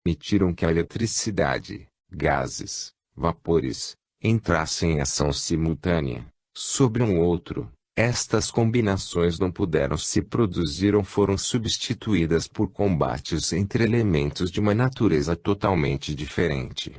permitiram que a eletricidade, gases, vapores, entrassem em ação simultânea, sobre um outro. Estas combinações não puderam se produzir ou foram substituídas por combates entre elementos de uma natureza totalmente diferente.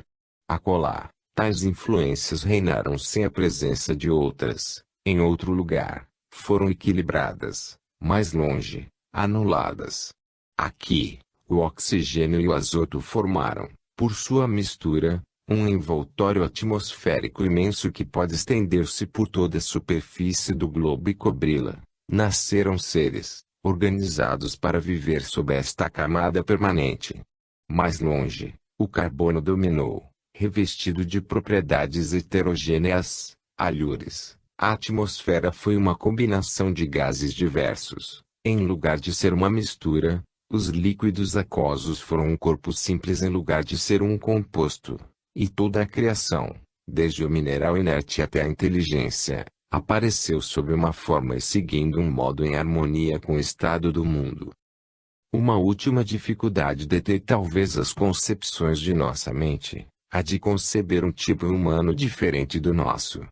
Acolá, tais influências reinaram sem a presença de outras, em outro lugar, foram equilibradas, mais longe, anuladas. Aqui, o oxigênio e o azoto formaram, por sua mistura, um envoltório atmosférico imenso que pode estender-se por toda a superfície do globo e cobri-la. Nasceram seres, organizados para viver sob esta camada permanente. Mais longe, o carbono dominou, revestido de propriedades heterogêneas, alhures. A atmosfera foi uma combinação de gases diversos. Em lugar de ser uma mistura, os líquidos aquosos foram um corpo simples em lugar de ser um composto. E toda a criação, desde o mineral inerte até a inteligência, apareceu sob uma forma e seguindo um modo em harmonia com o estado do mundo. Uma última dificuldade detém talvez as concepções de nossa mente, a de conceber um tipo humano diferente do nosso.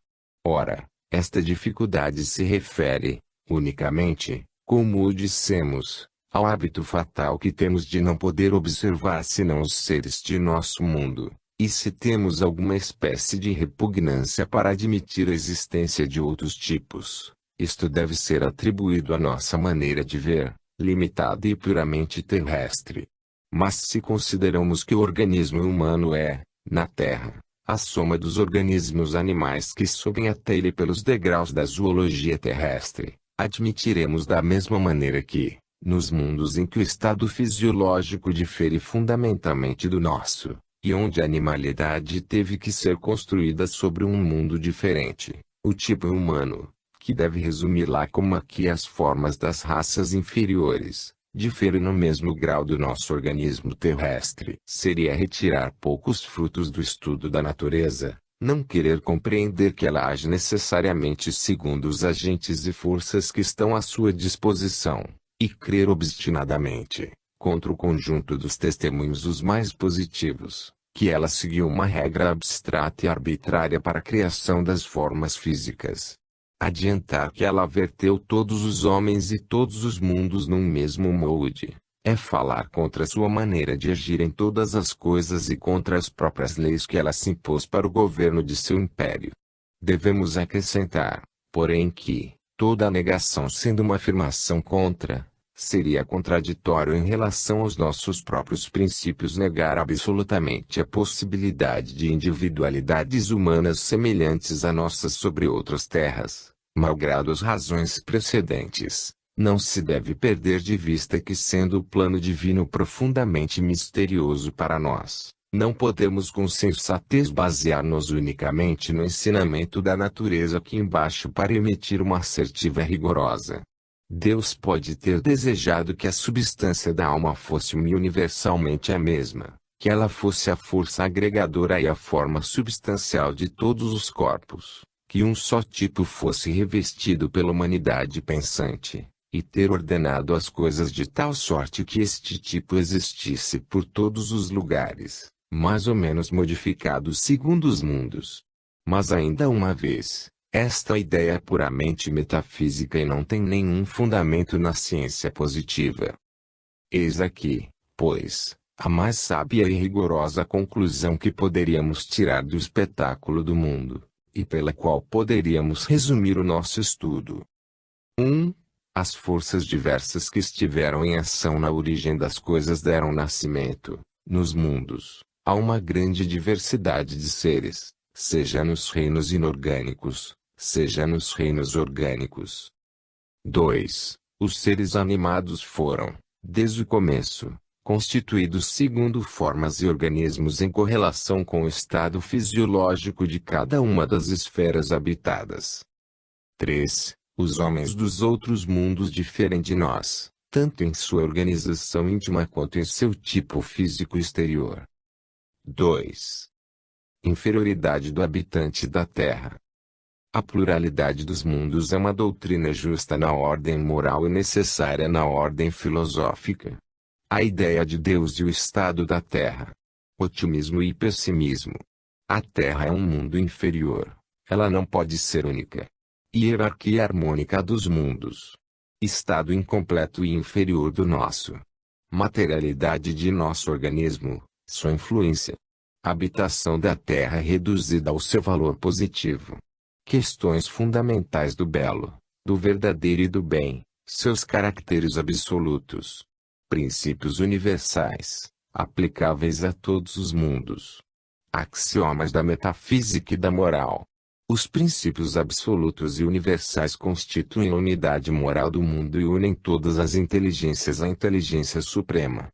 Ora, esta dificuldade se refere, unicamente, como o dissemos, ao hábito fatal que temos de não poder observar senão os seres de nosso mundo. E se temos alguma espécie de repugnância para admitir a existência de outros tipos, isto deve ser atribuído à nossa maneira de ver, limitada e puramente terrestre. Mas se consideramos que o organismo humano é, na Terra, a soma dos organismos animais que sobem até ele pelos degraus da zoologia terrestre, admitiremos da mesma maneira que, nos mundos em que o estado fisiológico difere fundamentalmente do nosso, e onde a animalidade teve que ser construída sobre um mundo diferente, o tipo humano, que deve resumir lá como aqui as formas das raças inferiores, difere no mesmo grau do nosso organismo terrestre. Seria retirar poucos frutos do estudo da natureza, não querer compreender que ela age necessariamente segundo os agentes e forças que estão à sua disposição, e crer obstinadamente, contra o conjunto dos testemunhos os mais positivos, que ela seguiu uma regra abstrata e arbitrária para a criação das formas físicas. Adiantar que ela verteu todos os homens e todos os mundos num mesmo molde, é falar contra sua maneira de agir em todas as coisas e contra as próprias leis que ela se impôs para o governo de seu império. Devemos acrescentar, porém que, toda a negação sendo uma afirmação contra, seria contraditório em relação aos nossos próprios princípios negar absolutamente a possibilidade de individualidades humanas semelhantes a nossas sobre outras terras, malgrado as razões precedentes. Não se deve perder de vista que, sendo o plano divino profundamente misterioso para nós, não podemos com sensatez basear-nos unicamente no ensinamento da natureza aqui embaixo para emitir uma assertiva rigorosa. Deus pode ter desejado que a substância da alma fosse universalmente a mesma, que ela fosse a força agregadora e a forma substancial de todos os corpos, que um só tipo fosse revestido pela humanidade pensante, e ter ordenado as coisas de tal sorte que este tipo existisse por todos os lugares, mais ou menos modificado segundo os mundos. Mas ainda uma vez, esta ideia é puramente metafísica e não tem nenhum fundamento na ciência positiva. Eis aqui, pois, a mais sábia e rigorosa conclusão que poderíamos tirar do espetáculo do mundo, e pela qual poderíamos resumir o nosso estudo. 1. As forças diversas que estiveram em ação na origem das coisas deram nascimento, nos mundos, a uma grande diversidade de seres, seja nos reinos inorgânicos, seja nos reinos orgânicos. 2. Os seres animados foram, desde o começo, constituídos segundo formas e organismos em correlação com o estado fisiológico de cada uma das esferas habitadas. 3. Os homens dos outros mundos diferem de nós, tanto em sua organização íntima quanto em seu tipo físico exterior. 2. Inferioridade do habitante da Terra. A pluralidade dos mundos é uma doutrina justa na ordem moral e necessária na ordem filosófica. A ideia de Deus e o estado da Terra. Otimismo e pessimismo. A Terra é um mundo inferior. Ela não pode ser única. Hierarquia harmônica dos mundos. Estado incompleto e inferior do nosso. Materialidade de nosso organismo, sua influência. Habitação da Terra reduzida ao seu valor positivo. Questões fundamentais do belo, do verdadeiro e do bem, seus caracteres absolutos. Princípios universais, aplicáveis a todos os mundos. Axiomas da metafísica e da moral. Os princípios absolutos e universais constituem a unidade moral do mundo e unem todas as inteligências à inteligência suprema.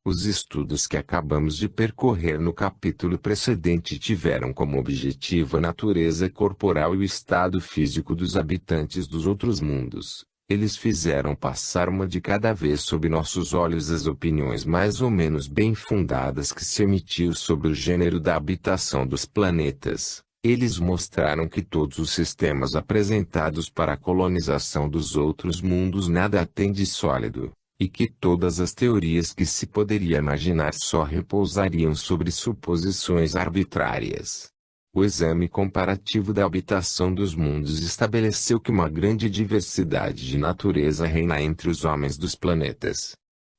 Os estudos que acabamos de percorrer no capítulo precedente tiveram como objetivo a natureza corporal e o estado físico dos habitantes dos outros mundos. Eles fizeram passar uma de cada vez sob nossos olhos as opiniões mais ou menos bem fundadas que se emitiu sobre o gênero da habitação dos planetas. Eles mostraram que todos os sistemas apresentados para a colonização dos outros mundos nada têm de sólido, e que todas as teorias que se poderia imaginar só repousariam sobre suposições arbitrárias. O exame comparativo da habitação dos mundos estabeleceu que uma grande diversidade de natureza reina entre os homens dos planetas.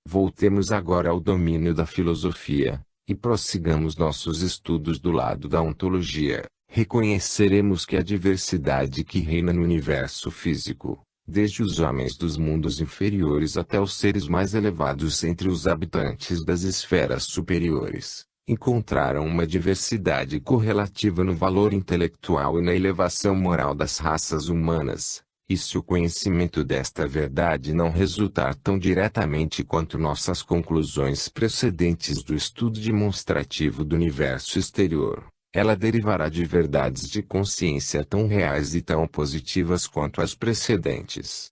Voltemos agora ao domínio da filosofia, e prossigamos nossos estudos do lado da ontologia. Reconheceremos que a diversidade que reina no universo físico, desde os homens dos mundos inferiores até os seres mais elevados entre os habitantes das esferas superiores, encontraram uma diversidade correlativa no valor intelectual e na elevação moral das raças humanas. E se o conhecimento desta verdade não resultar tão diretamente quanto nossas conclusões precedentes do estudo demonstrativo do universo exterior, ela derivará de verdades de consciência tão reais e tão positivas quanto as precedentes.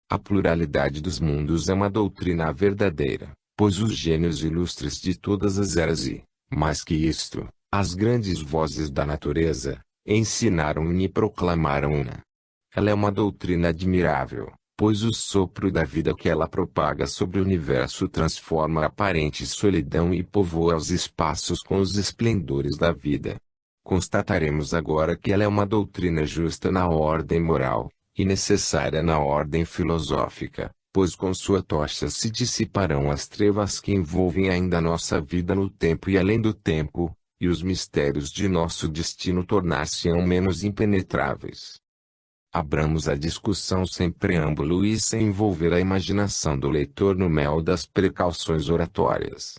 A pluralidade dos mundos é uma doutrina verdadeira, pois os gênios ilustres de todas as eras e, mais que isto, as grandes vozes da natureza, ensinaram-na e proclamaram-na. Ela é uma doutrina admirável, pois o sopro da vida que ela propaga sobre o universo transforma a aparente solidão e povoa os espaços com os esplendores da vida. Constataremos agora que ela é uma doutrina justa na ordem moral, e necessária na ordem filosófica, pois com sua tocha se dissiparão as trevas que envolvem ainda nossa vida no tempo e além do tempo, e os mistérios de nosso destino tornar-se-ão menos impenetráveis. Abramos a discussão sem preâmbulo e sem envolver a imaginação do leitor no mel das precauções oratórias.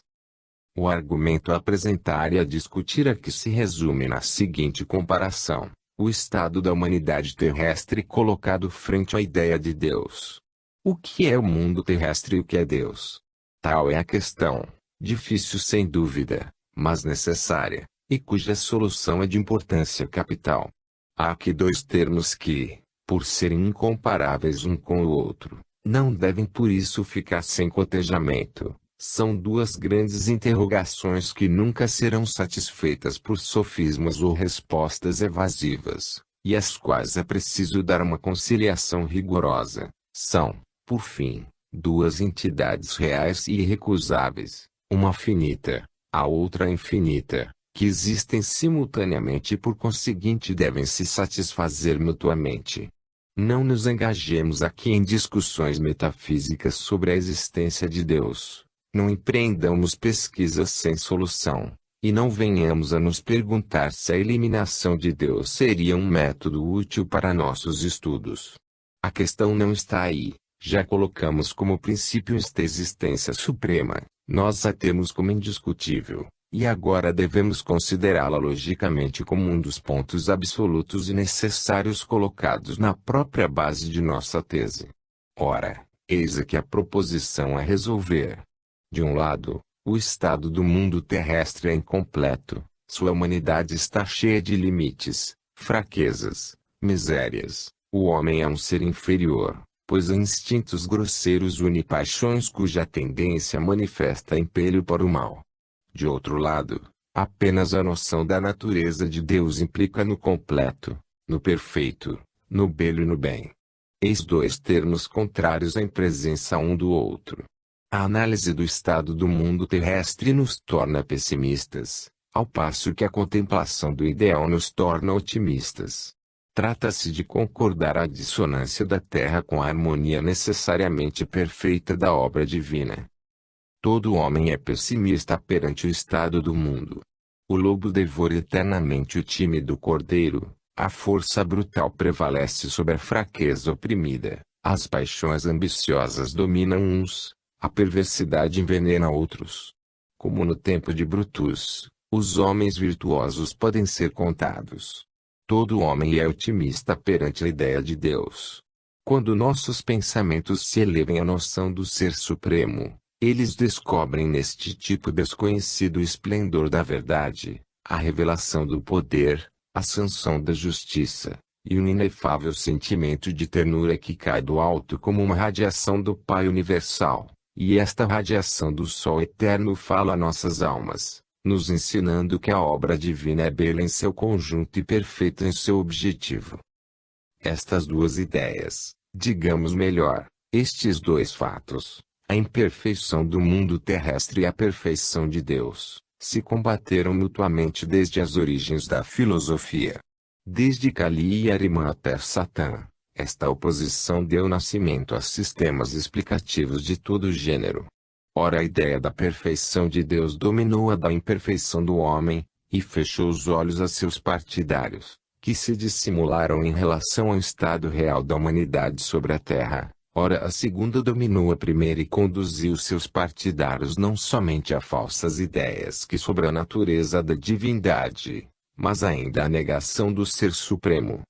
O argumento a apresentar e a discutir aqui se resume na seguinte comparação: o estado da humanidade terrestre colocado frente à ideia de Deus. O que é o mundo terrestre e o que é Deus? Tal é a questão, difícil sem dúvida, mas necessária, e cuja solução é de importância capital. Há aqui dois termos que, por serem incomparáveis um com o outro, não devem por isso ficar sem cotejamento. São duas grandes interrogações que nunca serão satisfeitas por sofismas ou respostas evasivas, e às quais é preciso dar uma conciliação rigorosa. São, por fim, duas entidades reais e irrecusáveis, uma finita, a outra infinita, que existem simultaneamente e por conseguinte devem se satisfazer mutuamente. Não nos engajemos aqui em discussões metafísicas sobre a existência de Deus. Não empreendamos pesquisas sem solução, e não venhamos a nos perguntar se a eliminação de Deus seria um método útil para nossos estudos. A questão não está aí, já colocamos como princípio esta existência suprema, nós a temos como indiscutível. E agora devemos considerá-la logicamente como um dos pontos absolutos e necessários colocados na própria base de nossa tese. Ora, eis aqui a proposição a resolver. De um lado, o estado do mundo terrestre é incompleto, sua humanidade está cheia de limites, fraquezas, misérias, o homem é um ser inferior, pois há instintos grosseiros une paixões cuja tendência manifesta impelho para o mal. De outro lado, apenas a noção da natureza de Deus implica no completo, no perfeito, no belo e no bem. Eis dois termos contrários em presença um do outro. A análise do estado do mundo terrestre nos torna pessimistas, ao passo que a contemplação do ideal nos torna otimistas. Trata-se de concordar a dissonância da Terra com a harmonia necessariamente perfeita da obra divina. Todo homem é pessimista perante o estado do mundo. O lobo devora eternamente o tímido cordeiro, a força brutal prevalece sobre a fraqueza oprimida, as paixões ambiciosas dominam uns, a perversidade envenena outros. Como no tempo de Brutus, os homens virtuosos podem ser contados. Todo homem é otimista perante a ideia de Deus. Quando nossos pensamentos se elevam à noção do Ser Supremo, eles descobrem neste tipo desconhecido o esplendor da verdade, a revelação do poder, a sanção da justiça, e um inefável sentimento de ternura que cai do alto como uma radiação do Pai Universal, e esta radiação do Sol Eterno fala a nossas almas, nos ensinando que a obra divina é bela em seu conjunto e perfeita em seu objetivo. Estas duas ideias, digamos melhor, estes dois fatos, a imperfeição do mundo terrestre e a perfeição de Deus, se combateram mutuamente desde as origens da filosofia. Desde Kali e Ahriman até Satã, esta oposição deu nascimento a sistemas explicativos de todo gênero. Ora, a ideia da perfeição de Deus dominou a da imperfeição do homem, e fechou os olhos a seus partidários, que se dissimularam em relação ao estado real da humanidade sobre a terra. Ora, a segunda dominou a primeira e conduziu seus partidários não somente a falsas ideias que sobre a natureza da divindade, mas ainda a negação do Ser Supremo.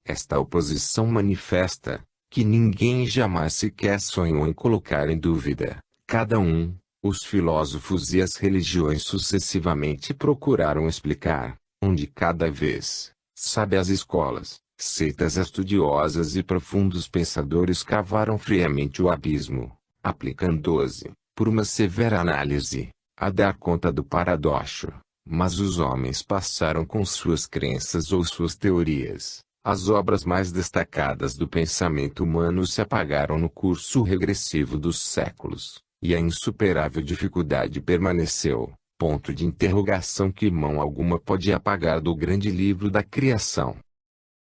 Esta oposição manifesta, que ninguém jamais sequer sonhou em colocar em dúvida. Cada um, os filósofos e as religiões sucessivamente procuraram explicar, onde cada vez, sabe, as escolas, seitas estudiosas e profundos pensadores cavaram friamente o abismo, aplicando-se, por uma severa análise, a dar conta do paradoxo. Mas os homens passaram com suas crenças ou suas teorias. As obras mais destacadas do pensamento humano se apagaram no curso regressivo dos séculos, e a insuperável dificuldade permaneceu, ponto de interrogação que mão alguma pode apagar do grande livro da criação.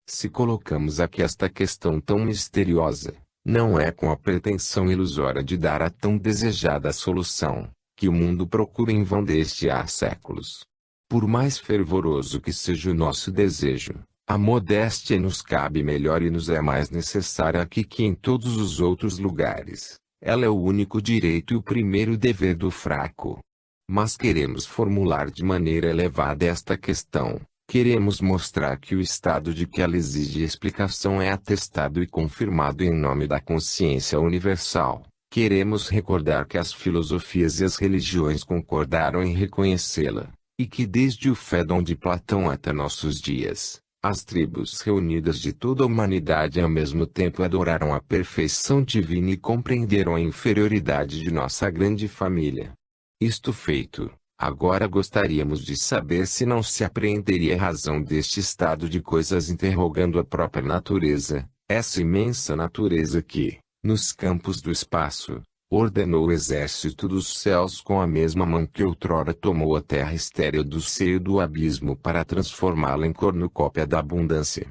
Se colocamos aqui esta questão tão misteriosa, não é com a pretensão ilusória de dar a tão desejada solução, que o mundo procura em vão desde há séculos. Por mais fervoroso que seja o nosso desejo, a modéstia nos cabe melhor e nos é mais necessária aqui que em todos os outros lugares. Ela é o único direito e o primeiro dever do fraco. Mas queremos formular de maneira elevada esta questão. Queremos mostrar que o estado de que ela exige explicação é atestado e confirmado em nome da consciência universal. Queremos recordar que as filosofias e as religiões concordaram em reconhecê-la, e que desde o Fédon de Platão até nossos dias, as tribos reunidas de toda a humanidade ao mesmo tempo adoraram a perfeição divina e compreenderam a inferioridade de nossa grande família. Isto feito, agora gostaríamos de saber se não se apreenderia a razão deste estado de coisas interrogando a própria natureza, essa imensa natureza que, nos campos do espaço, ordenou o exército dos céus com a mesma mão que outrora tomou a terra estéril do seio do abismo para transformá-la em cornucópia da abundância.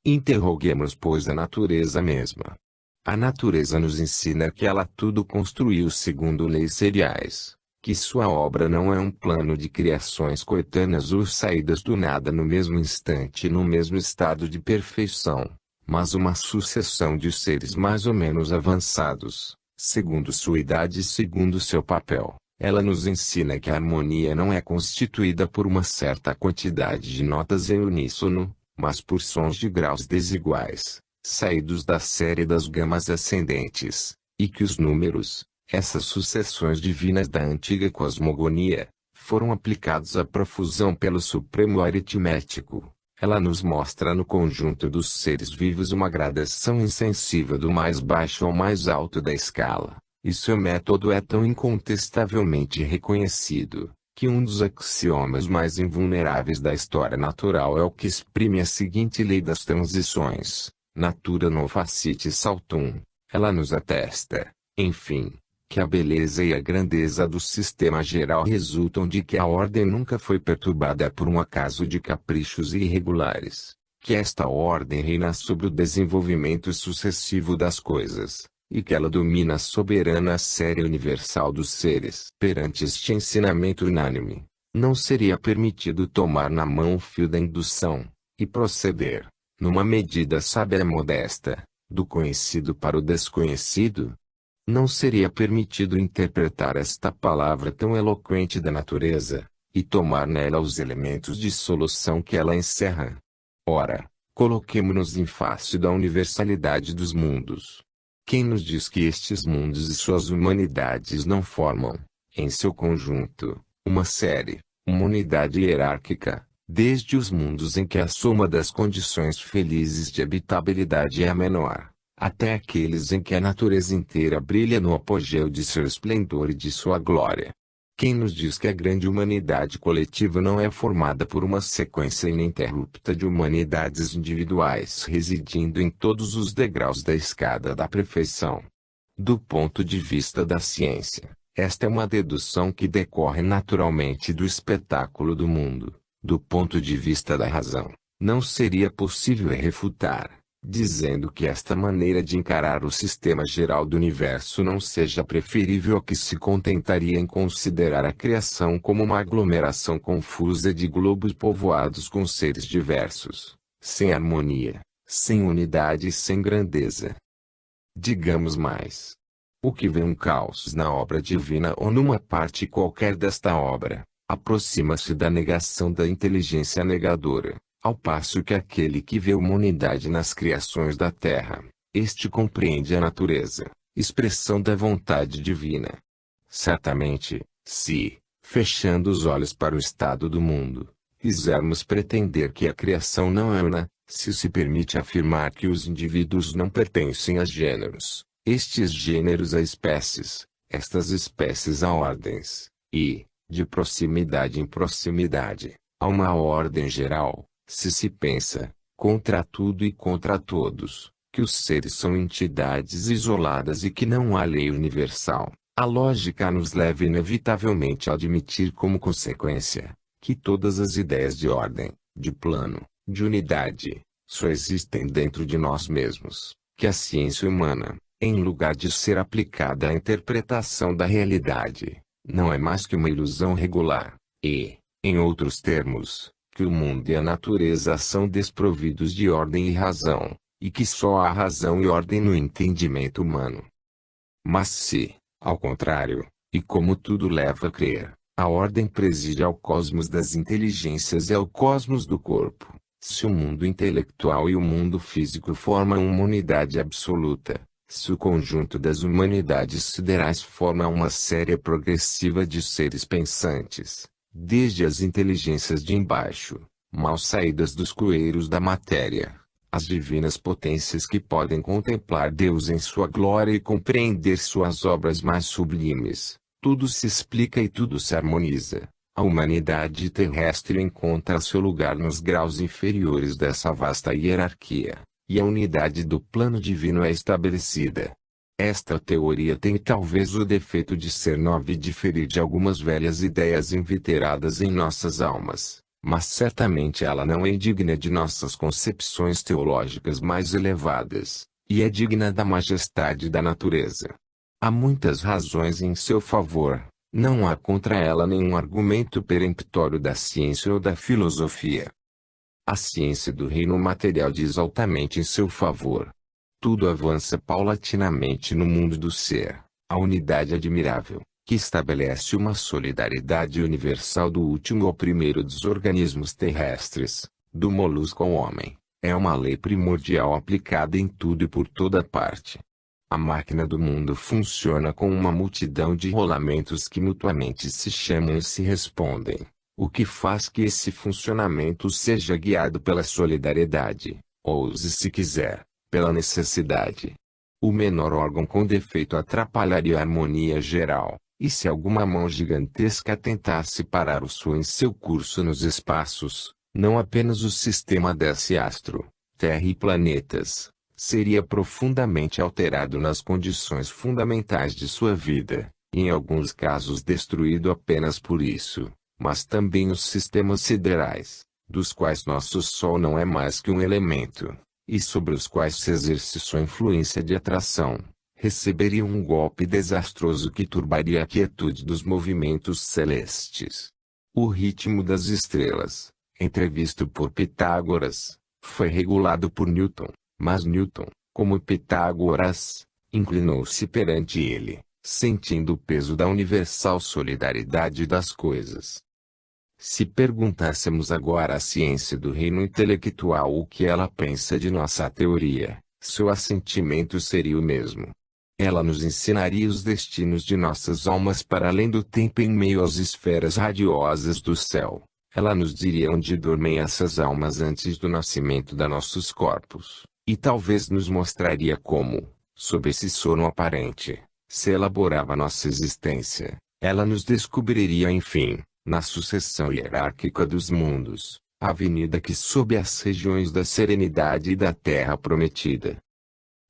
Interroguemos, pois, a natureza mesma. A natureza nos ensina que ela tudo construiu segundo leis seriais, que sua obra não é um plano de criações coetâneas ou saídas do nada no mesmo instante e no mesmo estado de perfeição, mas uma sucessão de seres mais ou menos avançados, segundo sua idade e segundo seu papel. Ela nos ensina que a harmonia não é constituída por uma certa quantidade de notas em uníssono, mas por sons de graus desiguais, saídos da série das gamas ascendentes, e que os números, essas sucessões divinas da antiga cosmogonia, foram aplicados à profusão pelo supremo aritmético. Ela nos mostra no conjunto dos seres vivos uma gradação insensível do mais baixo ao mais alto da escala, e seu método é tão incontestavelmente reconhecido, que um dos axiomas mais invulneráveis da história natural é o que exprime a seguinte lei das transições: natura non facit saltum. Ela nos atesta, enfim, que a beleza e a grandeza do sistema geral resultam de que a ordem nunca foi perturbada por um acaso de caprichos irregulares, que esta ordem reina sobre o desenvolvimento sucessivo das coisas, e que ela domina a soberana série universal dos seres. Perante este ensinamento unânime, não seria permitido tomar na mão o fio da indução, e proceder, numa medida sábia e modesta, do conhecido para o desconhecido? Não seria permitido interpretar esta palavra tão eloquente da natureza, e tomar nela os elementos de solução que ela encerra? Ora, coloquemo-nos em face da universalidade dos mundos. Quem nos diz que estes mundos e suas humanidades não formam, em seu conjunto, uma série, uma unidade hierárquica, desde os mundos em que a soma das condições felizes de habitabilidade é a menor, até aqueles em que a natureza inteira brilha no apogeu de seu esplendor e de sua glória? Quem nos diz que a grande humanidade coletiva não é formada por uma sequência ininterrupta de humanidades individuais residindo em todos os degraus da escada da perfeição? Do ponto de vista da ciência, esta é uma dedução que decorre naturalmente do espetáculo do mundo. Do ponto de vista da razão, não seria possível refutar, dizendo que esta maneira de encarar o sistema geral do universo não seja preferível a que se contentaria em considerar a criação como uma aglomeração confusa de globos povoados com seres diversos, sem harmonia, sem unidade e sem grandeza. Digamos mais. O que vê um caos na obra divina ou numa parte qualquer desta obra, aproxima-se da negação da inteligência negadora, ao passo que aquele que vê uma unidade nas criações da terra, este compreende a natureza, expressão da vontade divina. Certamente, se, fechando os olhos para o estado do mundo, quisermos pretender que a criação não é una, se permite afirmar que os indivíduos não pertencem a gêneros, estes gêneros a espécies, estas espécies a ordens, e, de proximidade em proximidade, a uma ordem geral, se pensa, contra tudo e contra todos, que os seres são entidades isoladas e que não há lei universal, a lógica nos leva inevitavelmente a admitir como consequência, que todas as ideias de ordem, de plano, de unidade, só existem dentro de nós mesmos, que a ciência humana, em lugar de ser aplicada à interpretação da realidade, não é mais que uma ilusão regular, e, em outros termos, que o mundo e a natureza são desprovidos de ordem e razão, e que só há razão e ordem no entendimento humano. Mas se, ao contrário, e como tudo leva a crer, a ordem preside ao cosmos das inteligências e ao cosmos do corpo, se o mundo intelectual e o mundo físico formam uma unidade absoluta, se o conjunto das humanidades siderais forma uma série progressiva de seres pensantes, desde as inteligências de embaixo, mal saídas dos cueiros da matéria, as divinas potências que podem contemplar Deus em sua glória e compreender suas obras mais sublimes, tudo se explica e tudo se harmoniza. A humanidade terrestre encontra seu lugar nos graus inferiores dessa vasta hierarquia, e a unidade do plano divino é estabelecida. Esta teoria tem talvez o defeito de ser nova e diferir de algumas velhas ideias inveteradas em nossas almas, mas certamente ela não é indigna de nossas concepções teológicas mais elevadas, e é digna da majestade da natureza. Há muitas razões em seu favor, não há contra ela nenhum argumento peremptório da ciência ou da filosofia. A ciência do reino material diz altamente em seu favor. Tudo avança paulatinamente no mundo do ser, a unidade admirável, que estabelece uma solidariedade universal do último ao primeiro dos organismos terrestres, do molusco ao homem, é uma lei primordial aplicada em tudo e por toda parte. A máquina do mundo funciona com uma multidão de rolamentos que mutuamente se chamam e se respondem, o que faz que esse funcionamento seja guiado pela solidariedade, ou, se quiser, pela necessidade. O menor órgão com defeito atrapalharia a harmonia geral, e se alguma mão gigantesca tentasse parar o som em seu curso nos espaços, não apenas o sistema desse astro, Terra e planetas, seria profundamente alterado nas condições fundamentais de sua vida, e em alguns casos destruído apenas por isso, mas também os sistemas siderais, dos quais nosso Sol não é mais que um elemento, e sobre os quais se exerce sua influência de atração, receberiam um golpe desastroso que turbaria a quietude dos movimentos celestes. O ritmo das estrelas, entrevisto por Pitágoras, foi regulado por Newton, mas Newton, como Pitágoras, inclinou-se perante ele, sentindo o peso da universal solidariedade das coisas. Se perguntássemos agora à ciência do reino intelectual o que ela pensa de nossa teoria, seu assentimento seria o mesmo. Ela nos ensinaria os destinos de nossas almas para além do tempo em meio às esferas radiosas do céu. Ela nos diria onde dormem essas almas antes do nascimento de nossos corpos, e talvez nos mostraria como, sob esse sono aparente, se elaborava nossa existência. Ela nos descobriria enfim, na sucessão hierárquica dos mundos, a avenida que sobe as regiões da serenidade e da terra prometida.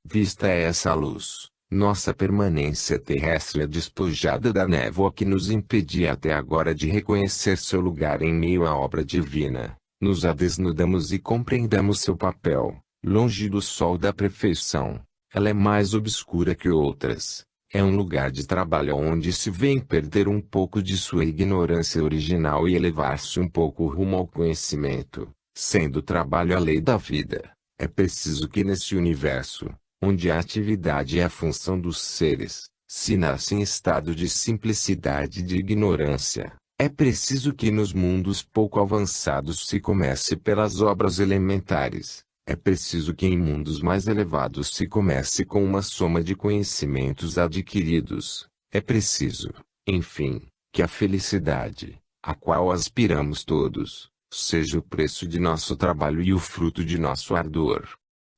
Vista essa luz, nossa permanência terrestre é despojada da névoa que nos impedia até agora de reconhecer seu lugar em meio à obra divina. Nos desnudamos e compreendemos seu papel, longe do sol da perfeição. Ela é mais obscura que outras. É um lugar de trabalho onde se vem perder um pouco de sua ignorância original e elevar-se um pouco rumo ao conhecimento, sendo o trabalho a lei da vida. É preciso que nesse universo, onde a atividade é a função dos seres, se nasce em estado de simplicidade e de ignorância, é preciso que nos mundos pouco avançados se comece pelas obras elementares. É preciso que em mundos mais elevados se comece com uma soma de conhecimentos adquiridos. É preciso, enfim, que a felicidade, a qual aspiramos todos, seja o preço de nosso trabalho e o fruto de nosso ardor.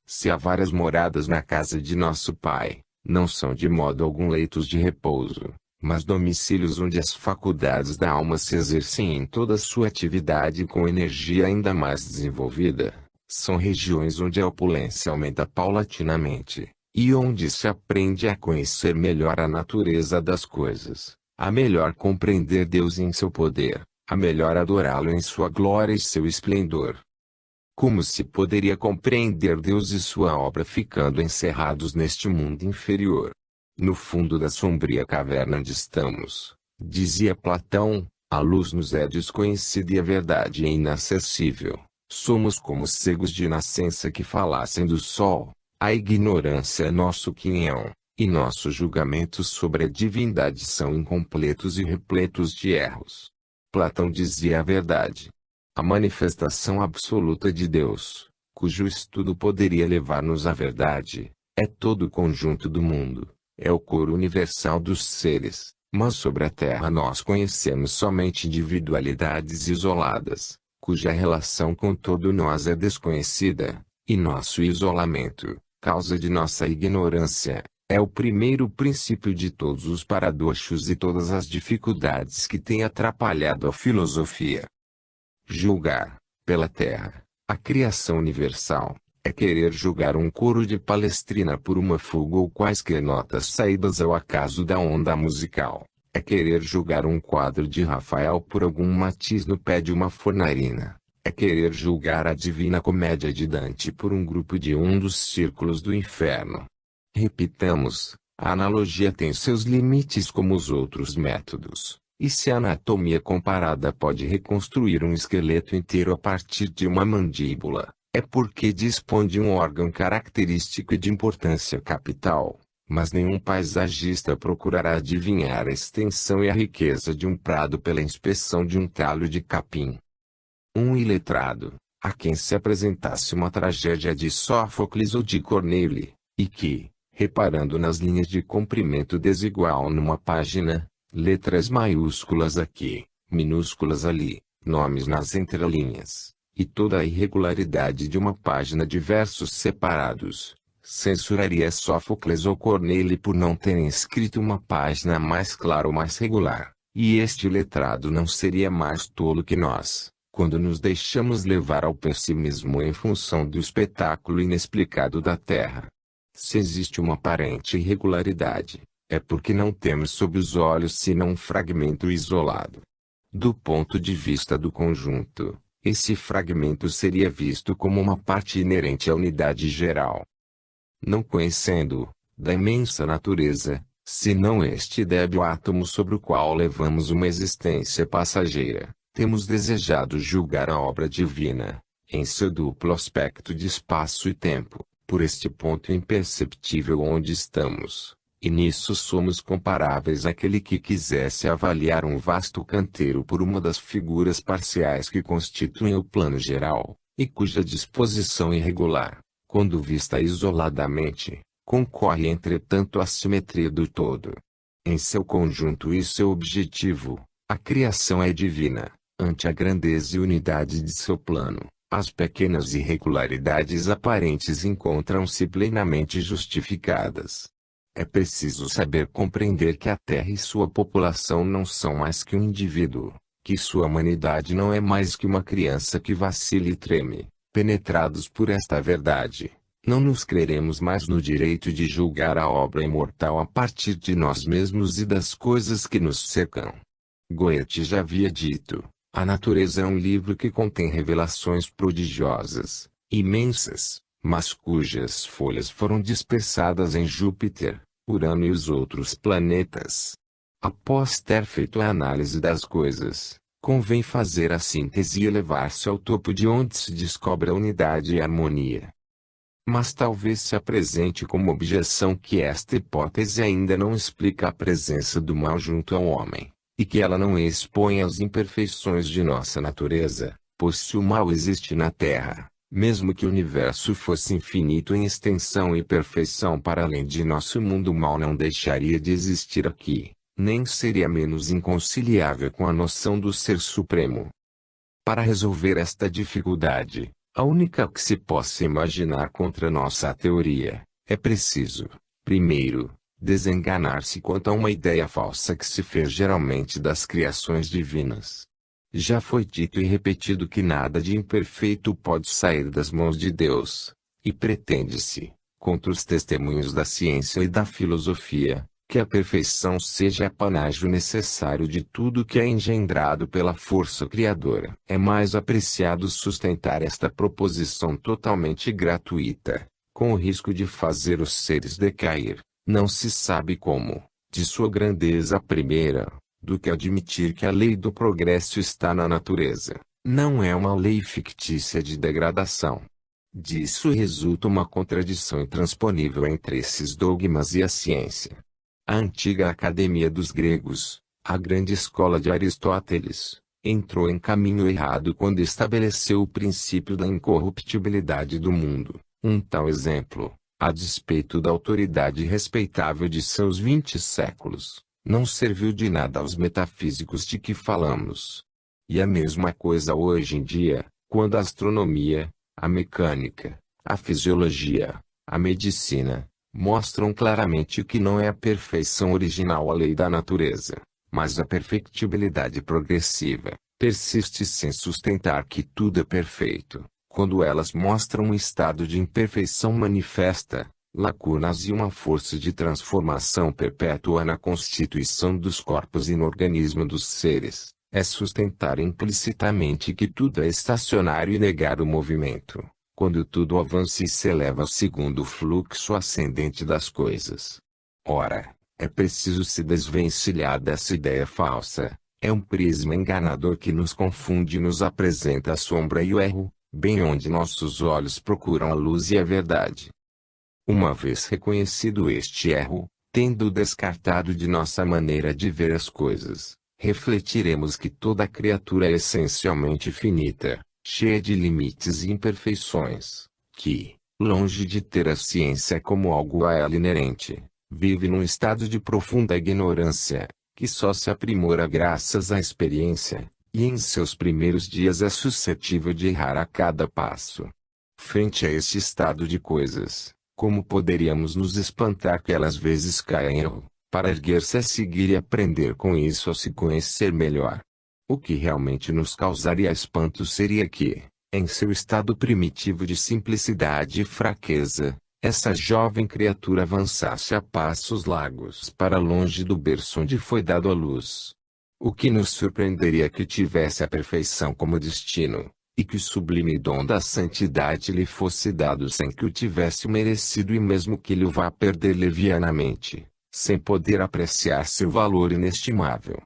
Se há várias moradas na casa de nosso Pai, não são de modo algum leitos de repouso, mas domicílios onde as faculdades da alma se exercem em toda a sua atividade com energia ainda mais desenvolvida. São regiões onde a opulência aumenta paulatinamente, e onde se aprende a conhecer melhor a natureza das coisas, a melhor compreender Deus em seu poder, a melhor adorá-lo em sua glória e seu esplendor. Como se poderia compreender Deus e sua obra ficando encerrados neste mundo inferior? No fundo da sombria caverna onde estamos, dizia Platão, a luz nos é desconhecida e a verdade é inacessível. Somos como cegos de nascença que falassem do sol. A ignorância é nosso quinhão, e nossos julgamentos sobre a divindade são incompletos e repletos de erros. Platão dizia a verdade. A manifestação absoluta de Deus, cujo estudo poderia levar-nos à verdade, é todo o conjunto do mundo, é o coro universal dos seres, mas sobre a Terra nós conhecemos somente individualidades isoladas, cuja relação com todo nós é desconhecida, e nosso isolamento, causa de nossa ignorância, é o primeiro princípio de todos os paradoxos e todas as dificuldades que têm atrapalhado a filosofia. Julgar, pela Terra, a criação universal, é querer julgar um coro de Palestrina por uma fuga ou quaisquer notas saídas ao acaso da onda musical. É querer julgar um quadro de Rafael por algum matiz no pé de uma fornarina. É querer julgar a Divina Comédia de Dante por um grupo de um dos círculos do inferno. Repitamos, a analogia tem seus limites como os outros métodos, e se a anatomia comparada pode reconstruir um esqueleto inteiro a partir de uma mandíbula, é porque dispõe de um órgão característico e de importância capital. Mas nenhum paisagista procurará adivinhar a extensão e a riqueza de um prado pela inspeção de um talho de capim. Um iletrado, a quem se apresentasse uma tragédia de Sófocles ou de Corneille, e que, reparando nas linhas de comprimento desigual numa página, letras maiúsculas aqui, minúsculas ali, nomes nas entrelinhas, e toda a irregularidade de uma página de versos separados, censuraria Sófocles ou Corneille por não terem escrito uma página mais clara ou mais regular, e este letrado não seria mais tolo que nós, quando nos deixamos levar ao pessimismo em função do espetáculo inexplicado da Terra. Se existe uma aparente irregularidade, é porque não temos sob os olhos senão um fragmento isolado. Do ponto de vista do conjunto, esse fragmento seria visto como uma parte inerente à unidade geral. Não conhecendo, da imensa natureza, senão este débil átomo sobre o qual levamos uma existência passageira, temos desejado julgar a obra divina, em seu duplo aspecto de espaço e tempo, por este ponto imperceptível onde estamos, e nisso somos comparáveis àquele que quisesse avaliar um vasto canteiro por uma das figuras parciais que constituem o plano geral, e cuja disposição irregular, quando vista isoladamente, concorre entretanto à simetria do todo. Em seu conjunto e seu objetivo, a criação é divina, ante a grandeza e unidade de seu plano. As pequenas irregularidades aparentes encontram-se plenamente justificadas. É preciso saber compreender que a Terra e sua população não são mais que um indivíduo, que sua humanidade não é mais que uma criança que vacila e treme. Penetrados por esta verdade, não nos creremos mais no direito de julgar a obra imortal a partir de nós mesmos e das coisas que nos cercam. Goethe já havia dito: a natureza é um livro que contém revelações prodigiosas, imensas, mas cujas folhas foram dispersadas em Júpiter, Urano e os outros planetas. Após ter feito a análise das coisas, convém fazer a síntese e elevar-se ao topo de onde se descobre a unidade e a harmonia. Mas talvez se apresente como objeção que esta hipótese ainda não explica a presença do mal junto ao homem, e que ela não expõe as imperfeições de nossa natureza, pois se o mal existe na Terra, mesmo que o universo fosse infinito em extensão e perfeição para além de nosso mundo, o mal não deixaria de existir aqui, nem seria menos inconciliável com a noção do Ser Supremo. Para resolver esta dificuldade, a única que se possa imaginar contra nossa teoria, é preciso, primeiro, desenganar-se quanto a uma ideia falsa que se fez geralmente das criações divinas. Já foi dito e repetido que nada de imperfeito pode sair das mãos de Deus, e pretende-se, contra os testemunhos da ciência e da filosofia, que a perfeição seja apanágio necessário de tudo que é engendrado pela força criadora. É mais apreciado sustentar esta proposição totalmente gratuita, com o risco de fazer os seres decair, não se sabe como, de sua grandeza primeira, do que admitir que a lei do progresso está na natureza, não é uma lei fictícia de degradação. Disso resulta uma contradição intransponível entre esses dogmas e a ciência. A antiga academia dos gregos, a grande escola de Aristóteles, entrou em caminho errado quando estabeleceu o princípio da incorruptibilidade do mundo. Um tal exemplo, a despeito da autoridade respeitável de seus 20 séculos, não serviu de nada aos metafísicos de que falamos. E a mesma coisa hoje em dia, quando a astronomia, a mecânica, a fisiologia, a medicina, mostram claramente que não é a perfeição original a lei da natureza, mas a perfectibilidade progressiva, persiste sem sustentar que tudo é perfeito, quando elas mostram um estado de imperfeição manifesta, lacunas e uma força de transformação perpétua na constituição dos corpos e no organismo dos seres, é sustentar implicitamente que tudo é estacionário e negar o movimento, quando tudo avança e se eleva segundo o fluxo ascendente das coisas. Ora, é preciso se desvencilhar dessa ideia falsa, é um prisma enganador que nos confunde e nos apresenta a sombra e o erro, bem onde nossos olhos procuram a luz e a verdade. Uma vez reconhecido este erro, tendo descartado de nossa maneira de ver as coisas, refletiremos que toda criatura é essencialmente finita, cheia de limites e imperfeições, que, longe de ter a ciência como algo a ela inerente, vive num estado de profunda ignorância, que só se aprimora graças à experiência, e em seus primeiros dias é suscetível de errar a cada passo. Frente a este estado de coisas, como poderíamos nos espantar que ela às vezes caia em erro, para erguer-se a seguir e aprender com isso a se conhecer melhor? O que realmente nos causaria espanto seria que, em seu estado primitivo de simplicidade e fraqueza, essa jovem criatura avançasse a passos largos para longe do berço onde foi dado à luz. O que nos surpreenderia é que tivesse a perfeição como destino, e que o sublime dom da santidade lhe fosse dado sem que o tivesse merecido e mesmo que ele o vá perder levianamente, sem poder apreciar seu valor inestimável.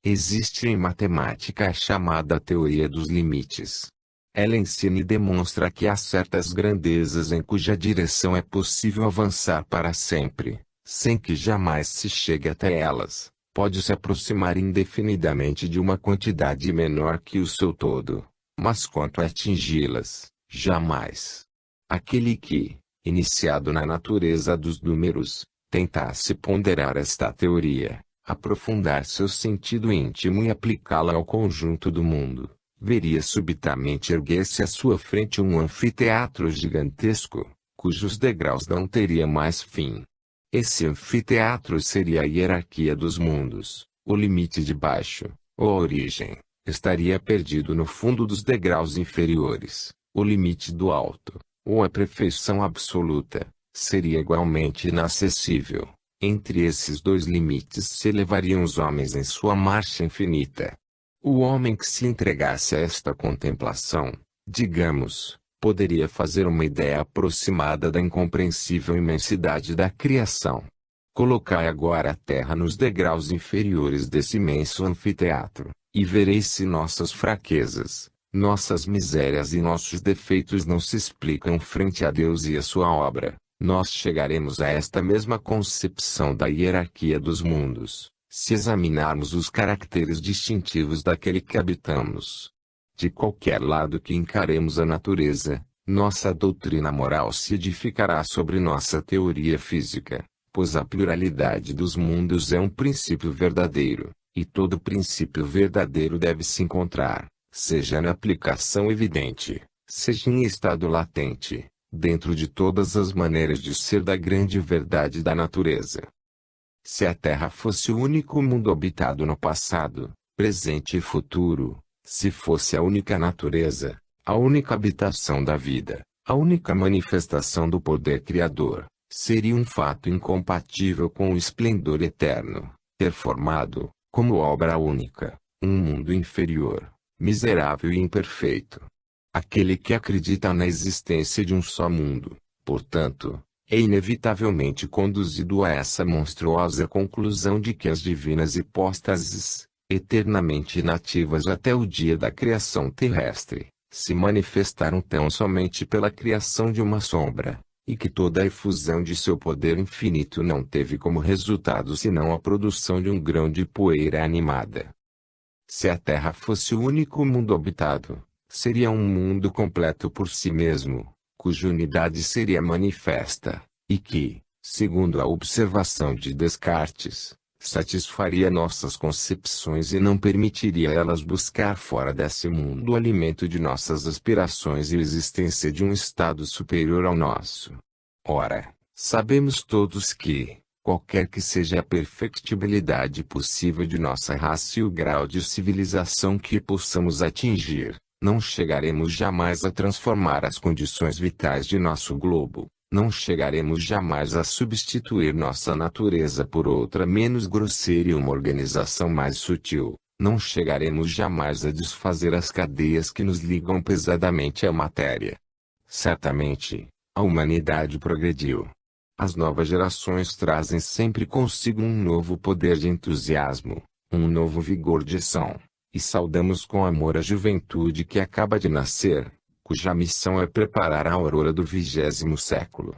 Existe em matemática a chamada teoria dos limites. Ela ensina e demonstra que há certas grandezas em cuja direção é possível avançar para sempre, sem que jamais se chegue até elas. Pode se aproximar indefinidamente de uma quantidade menor que o seu todo, mas quanto a atingi-las, jamais. Aquele que, iniciado na natureza dos números, tentasse ponderar esta teoria, aprofundar seu sentido íntimo e aplicá-la ao conjunto do mundo, veria subitamente erguer-se à sua frente um anfiteatro gigantesco, cujos degraus não teria mais fim. Esse anfiteatro seria a hierarquia dos mundos, o limite de baixo, ou a origem, estaria perdido no fundo dos degraus inferiores, o limite do alto, ou a perfeição absoluta, seria igualmente inacessível. Entre esses dois limites se elevariam os homens em sua marcha infinita. O homem que se entregasse a esta contemplação, digamos, poderia fazer uma ideia aproximada da incompreensível imensidade da criação. Colocai agora a Terra nos degraus inferiores desse imenso anfiteatro, e vereis se nossas fraquezas, nossas misérias e nossos defeitos não se explicam frente a Deus e a sua obra. Nós chegaremos a esta mesma concepção da hierarquia dos mundos, se examinarmos os caracteres distintivos daquele que habitamos. De qualquer lado que encaremos a natureza, nossa doutrina moral se edificará sobre nossa teoria física, pois a pluralidade dos mundos é um princípio verdadeiro, e todo princípio verdadeiro deve se encontrar, seja na aplicação evidente, seja em estado latente, dentro de todas as maneiras de ser da grande verdade da natureza. Se a Terra fosse o único mundo habitado no passado, presente e futuro, se fosse a única natureza, a única habitação da vida, a única manifestação do poder criador, seria um fato incompatível com o esplendor eterno, ter formado, como obra única, um mundo inferior, miserável e imperfeito. Aquele que acredita na existência de um só mundo, portanto, é inevitavelmente conduzido a essa monstruosa conclusão de que as divinas hipóstases, eternamente inativas até o dia da criação terrestre, se manifestaram tão somente pela criação de uma sombra, e que toda a efusão de seu poder infinito não teve como resultado senão a produção de um grão de poeira animada. Se a Terra fosse o único mundo habitado, seria um mundo completo por si mesmo, cuja unidade seria manifesta, e que, segundo a observação de Descartes, satisfaria nossas concepções e não permitiria elas buscar fora desse mundo o alimento de nossas aspirações e a existência de um estado superior ao nosso. Ora, sabemos todos que, qualquer que seja a perfectibilidade possível de nossa raça e o grau de civilização que possamos atingir, não chegaremos jamais a transformar as condições vitais de nosso globo. Não chegaremos jamais a substituir nossa natureza por outra menos grosseira e uma organização mais sutil. Não chegaremos jamais a desfazer as cadeias que nos ligam pesadamente à matéria. Certamente, a humanidade progrediu. As novas gerações trazem sempre consigo um novo poder de entusiasmo, um novo vigor de ação, e saudamos com amor a juventude que acaba de nascer, cuja missão é preparar a aurora do 20º século.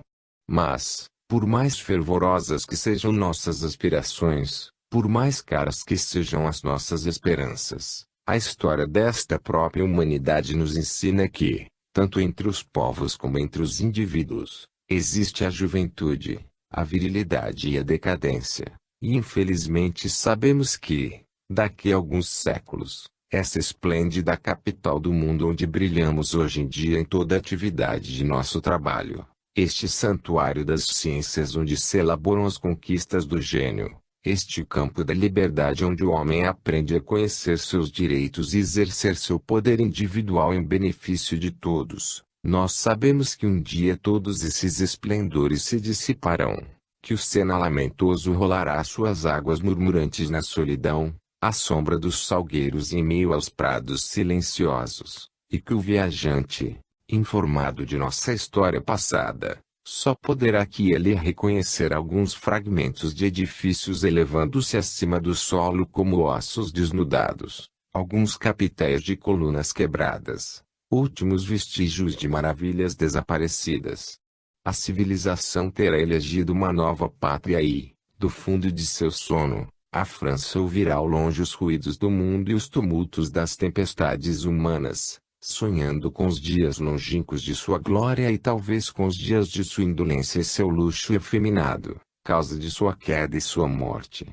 Mas, por mais fervorosas que sejam nossas aspirações, por mais caras que sejam as nossas esperanças, a história desta própria humanidade nos ensina que, tanto entre os povos como entre os indivíduos, existe a juventude, a virilidade e a decadência, e infelizmente sabemos que, daqui a alguns séculos, essa esplêndida capital do mundo onde brilhamos hoje em dia em toda a atividade de nosso trabalho, este santuário das ciências onde se elaboram as conquistas do gênio, este campo da liberdade onde o homem aprende a conhecer seus direitos e exercer seu poder individual em benefício de todos, Nós sabemos que um dia todos esses esplendores se dissiparão, que o Sena lamentoso rolará suas águas murmurantes na solidão, à sombra dos salgueiros e em meio aos prados silenciosos, e que o viajante, informado de nossa história passada, só poderá aqui e ali reconhecer alguns fragmentos de edifícios elevando-se acima do solo como ossos desnudados, alguns capitéis de colunas quebradas, últimos vestígios de maravilhas desaparecidas. A civilização terá elegido uma nova pátria e, do fundo de seu sono, a França ouvirá ao longe os ruídos do mundo e os tumultos das tempestades humanas, sonhando com os dias longínquos de sua glória e talvez com os dias de sua indolência e seu luxo efeminado, causa de sua queda e sua morte.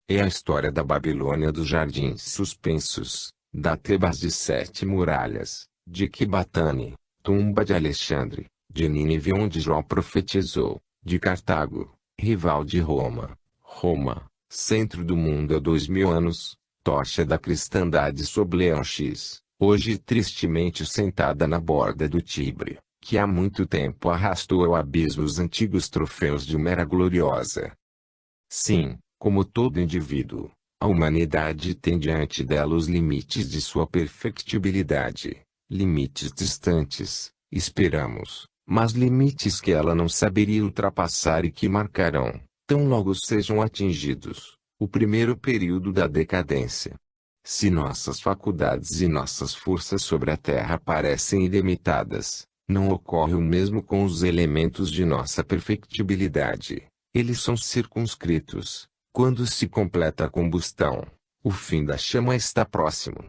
É a história da Babilônia dos jardins suspensos, da Tebas de 7 muralhas, de Quibatane, tumba de Alexandre, de Nínive onde Jó profetizou, de Cartago, rival de Roma. Roma, centro do mundo há 2000 anos, tocha da cristandade sob Leão X, hoje tristemente sentada na borda do Tibre, que há muito tempo arrastou ao abismo os antigos troféus de uma era gloriosa. Sim, como todo indivíduo, a humanidade tem diante dela os limites de sua perfectibilidade, limites distantes, esperamos, mas limites que ela não saberia ultrapassar e que marcarão, tão logo sejam atingidos, o primeiro período da decadência. Se nossas faculdades e nossas forças sobre a Terra parecem ilimitadas, não ocorre o mesmo com os elementos de nossa perfectibilidade. Eles são circunscritos. Quando se completa a combustão, o fim da chama está próximo.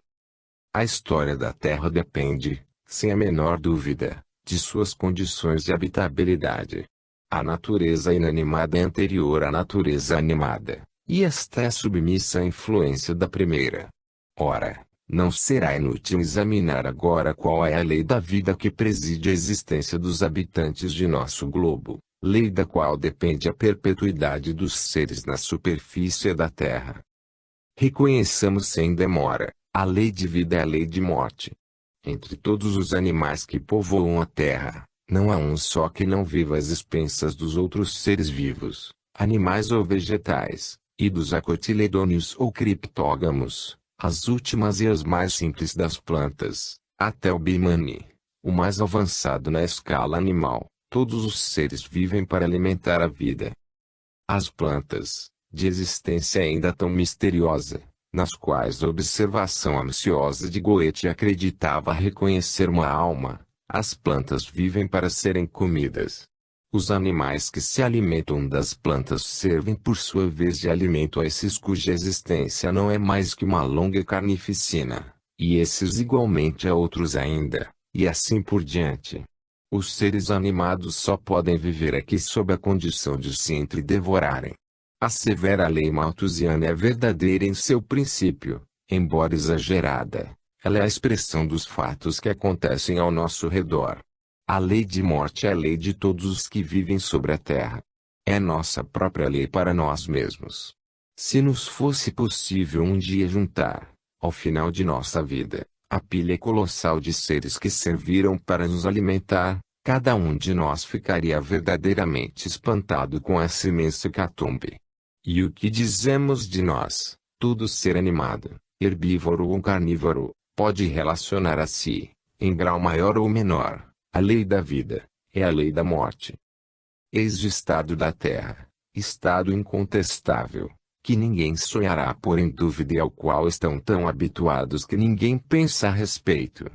A história da Terra depende, sem a menor dúvida, de suas condições de habitabilidade. A natureza inanimada é anterior à natureza animada, e esta é submissa à influência da primeira. Ora, não será inútil examinar agora qual é a lei da vida que preside a existência dos habitantes de nosso globo, lei da qual depende a perpetuidade dos seres na superfície da Terra. Reconheçamos sem demora, a lei de vida é a lei de morte. Entre todos os animais que povoam a Terra, não há um só que não viva às expensas dos outros seres vivos, animais ou vegetais, e dos acotiledôneos ou criptógamos, as últimas e as mais simples das plantas, até o bimane, o mais avançado na escala animal. Todos os seres vivem para alimentar a vida. As plantas, de existência ainda tão misteriosa, nas quais a observação ambiciosa de Goethe acreditava reconhecer uma alma, as plantas vivem para serem comidas. Os animais que se alimentam das plantas servem por sua vez de alimento a esses cuja existência não é mais que uma longa carnificina, e esses igualmente a outros ainda, e assim por diante. Os seres animados só podem viver aqui sob a condição de se entredevorarem. A severa lei malthusiana é verdadeira em seu princípio, embora exagerada. Ela é a expressão dos fatos que acontecem ao nosso redor. A lei de morte é a lei de todos os que vivem sobre a terra. É nossa própria lei para nós mesmos. Se nos fosse possível um dia juntar, ao final de nossa vida, a pilha colossal de seres que serviram para nos alimentar, cada um de nós ficaria verdadeiramente espantado com essa imensa hecatombe. E o que dizemos de nós, todo ser animado, herbívoro ou carnívoro, pode relacionar a si, em grau maior ou menor, a lei da vida, é a lei da morte. Eis o estado da Terra, estado incontestável, que ninguém sonhará pôr em dúvida e ao qual estão tão habituados que ninguém pensa a respeito.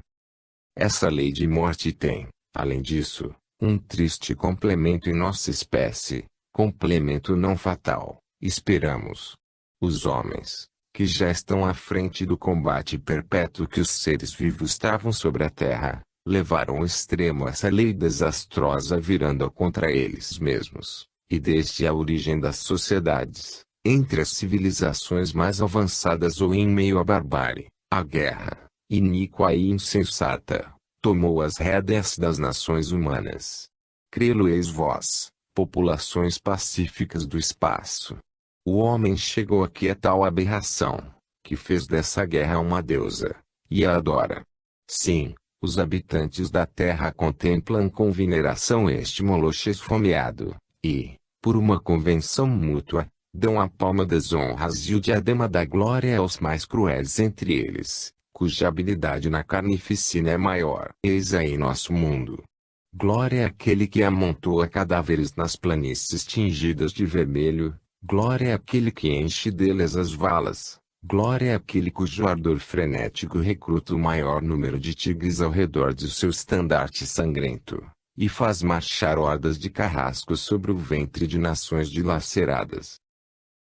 Essa lei de morte tem, além disso, um triste complemento em nossa espécie, complemento não fatal, esperamos. Os homens, que já estão à frente do combate perpétuo que os seres vivos travam sobre a Terra, levaram ao extremo essa lei desastrosa virando-a contra eles mesmos, e desde a origem das sociedades, entre as civilizações mais avançadas ou em meio à barbárie, a guerra, iníqua e insensata, tomou as rédeas das nações humanas. Crê-lo-eis vós, populações pacíficas do espaço. O homem chegou aqui a tal aberração, que fez dessa guerra uma deusa, e a adora. Sim, Os habitantes da terra contemplam com veneração este molocho esfomeado, e, por uma convenção mútua, dão a palma das honras e o diadema da glória aos mais cruéis entre eles, cuja habilidade na carnificina é maior. Eis aí nosso mundo. Glória àquele que amontoa cadáveres nas planícies tingidas de vermelho, glória àquele que enche deles as valas, glória àquele cujo ardor frenético recruta o maior número de tigres ao redor de seu estandarte sangrento, e faz marchar hordas de carrascos sobre o ventre de nações dilaceradas.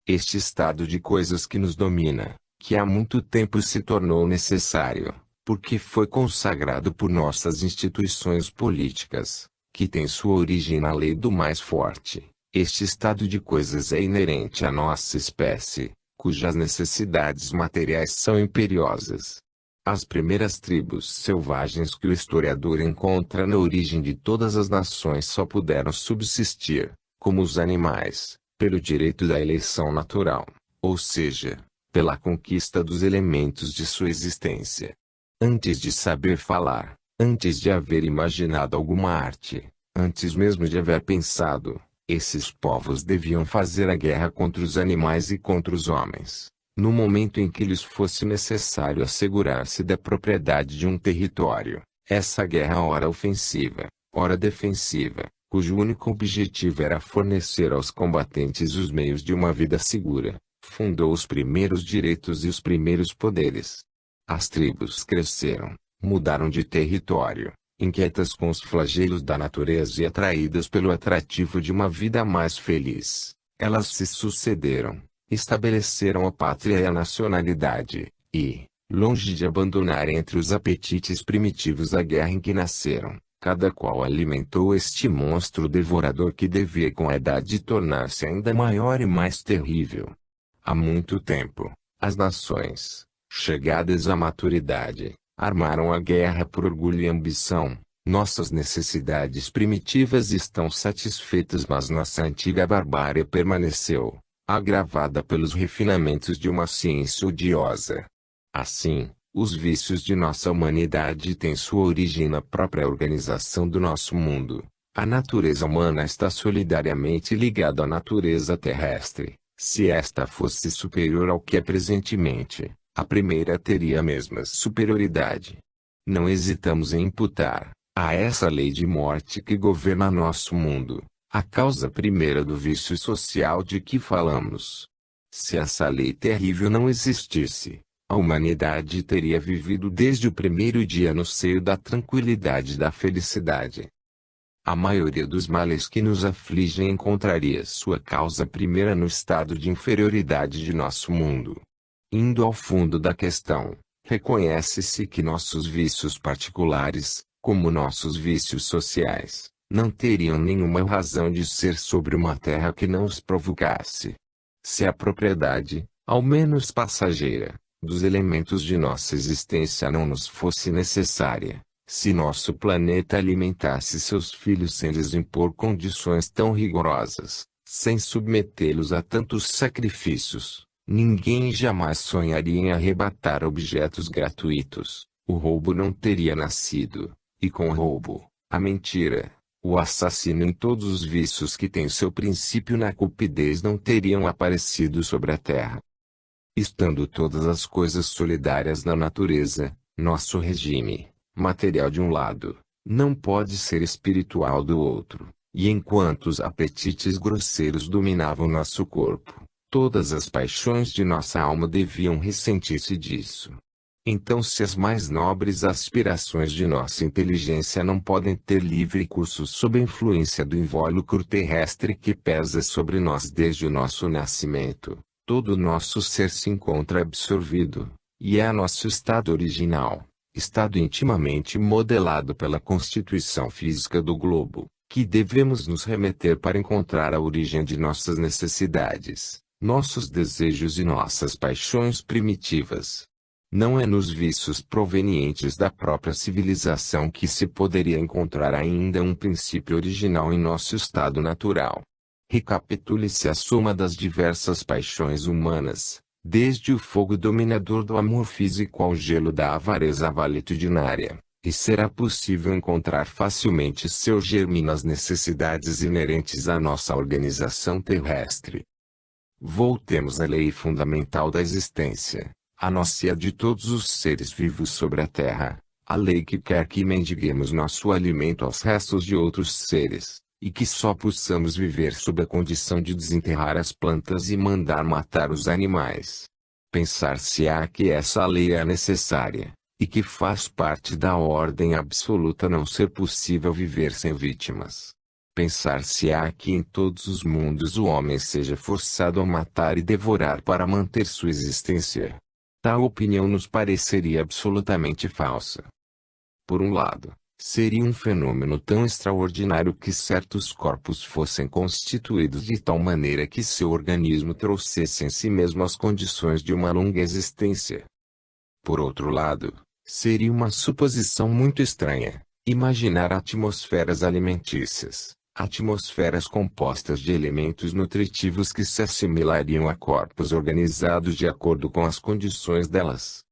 Este estado de coisas que nos domina, que há muito tempo se tornou necessário, porque foi consagrado por nossas instituições políticas, que tem sua origem na lei do mais forte, este estado de coisas é inerente à nossa espécie, cujas necessidades materiais são imperiosas. As primeiras tribos selvagens que o historiador encontra na origem de todas as nações só puderam subsistir, como os animais, pelo direito da eleição natural, ou seja, pela conquista dos elementos de sua existência. Antes de saber falar, antes de haver imaginado alguma arte, antes mesmo de haver pensado, esses povos deviam fazer a guerra contra os animais e contra os homens, no momento em que lhes fosse necessário assegurar-se da propriedade de um território. Essa guerra ora ofensiva, ora defensiva, cujo único objetivo era fornecer aos combatentes os meios de uma vida segura, fundou os primeiros direitos e os primeiros poderes. As tribos cresceram, mudaram de território, inquietas com os flagelos da natureza e atraídas pelo atrativo de uma vida mais feliz. Elas se sucederam, estabeleceram a pátria e a nacionalidade, e, longe de abandonar entre os apetites primitivos a guerra em que nasceram, cada qual alimentou este monstro devorador que devia com a idade tornar-se ainda maior e mais terrível. Há muito tempo, as nações, chegadas à maturidade, armaram a guerra por orgulho e ambição. Nossas necessidades primitivas estão satisfeitas, mas nossa antiga barbárie permaneceu, agravada pelos refinamentos de uma ciência odiosa. Assim, os vícios de nossa humanidade têm sua origem na própria organização do nosso mundo. A natureza humana está solidariamente ligada à natureza terrestre. Se esta fosse superior ao que é presentemente, a primeira teria a mesma superioridade. Não hesitamos em imputar, a essa lei de morte que governa nosso mundo, a causa primeira do vício social de que falamos. Se essa lei terrível não existisse, a humanidade teria vivido desde o primeiro dia no seio da tranquilidade e da felicidade. A maioria dos males que nos afligem encontraria sua causa primeira no estado de inferioridade de nosso mundo. Indo ao fundo da questão, reconhece-se que nossos vícios particulares, como nossos vícios sociais, não teriam nenhuma razão de ser sobre uma terra que não os provocasse. Se a propriedade, ao menos passageira, dos elementos de nossa existência não nos fosse necessária, se nosso planeta alimentasse seus filhos sem lhes impor condições tão rigorosas, sem submetê-los a tantos sacrifícios, ninguém jamais sonharia em arrebatar objetos gratuitos. O roubo não teria nascido, e com o roubo, a mentira, o assassino e todos os vícios que têm seu princípio na cupidez não teriam aparecido sobre a terra. Estando todas as coisas solidárias na natureza, nosso regime, material de um lado, não pode ser espiritual do outro, e enquanto os apetites grosseiros dominavam nosso corpo, todas as paixões de nossa alma deviam ressentir-se disso. Então, se as mais nobres aspirações de nossa inteligência não podem ter livre curso sob a influência do invólucro terrestre que pesa sobre nós desde o nosso nascimento, todo o nosso ser se encontra absorvido, e é nosso estado original, estado intimamente modelado pela constituição física do globo, que devemos nos remeter para encontrar a origem de nossas necessidades, nossos desejos e nossas paixões primitivas. Não é nos vícios provenientes da própria civilização que se poderia encontrar ainda um princípio original em nosso estado natural. Recapitule-se a soma das diversas paixões humanas, desde o fogo dominador do amor físico ao gelo da avareza valitudinária, e será possível encontrar facilmente seu germe nas necessidades inerentes à nossa organização terrestre. Voltemos à lei fundamental da existência, a nossa e a de todos os seres vivos sobre a Terra, a lei que quer que mendiguemos nosso alimento aos restos de outros seres, e que só possamos viver sob a condição de desenterrar as plantas e mandar matar os animais. Pensar-se-á que essa lei é necessária, e que faz parte da ordem absoluta não ser possível viver sem vítimas. Pensar-se-á que em todos os mundos o homem seja forçado a matar e devorar para manter sua existência. Tal opinião nos pareceria absolutamente falsa. Por um lado, seria um fenômeno tão extraordinário que certos corpos fossem constituídos de tal maneira que seu organismo trouxesse em si mesmo as condições de uma longa existência. Por outro lado, seria uma suposição muito estranha, imaginar atmosferas alimentícias, atmosferas compostas de elementos nutritivos que se assimilariam a corpos organizados de acordo com as condições delas.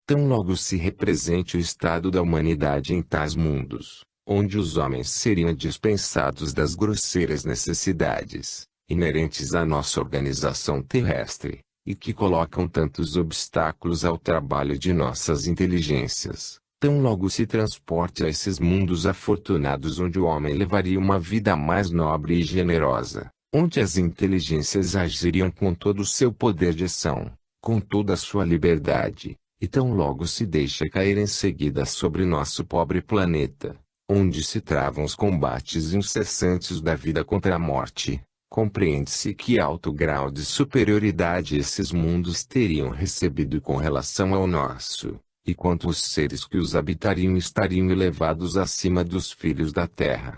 Tão logo se represente o estado da humanidade em tais mundos, onde os homens seriam dispensados das grosseiras necessidades, inerentes à nossa organização terrestre, e que colocam tantos obstáculos ao trabalho de nossas inteligências, tão logo se transporte a esses mundos afortunados onde o homem levaria uma vida mais nobre e generosa, onde as inteligências agiriam com todo o seu poder de ação, com toda a sua liberdade, e tão logo se deixa cair em seguida sobre nosso pobre planeta, onde se travam os combates incessantes da vida contra a morte. Compreende-se que alto grau de superioridade esses mundos teriam recebido com relação ao nosso, e quantos seres que os habitariam estariam elevados acima dos filhos da Terra.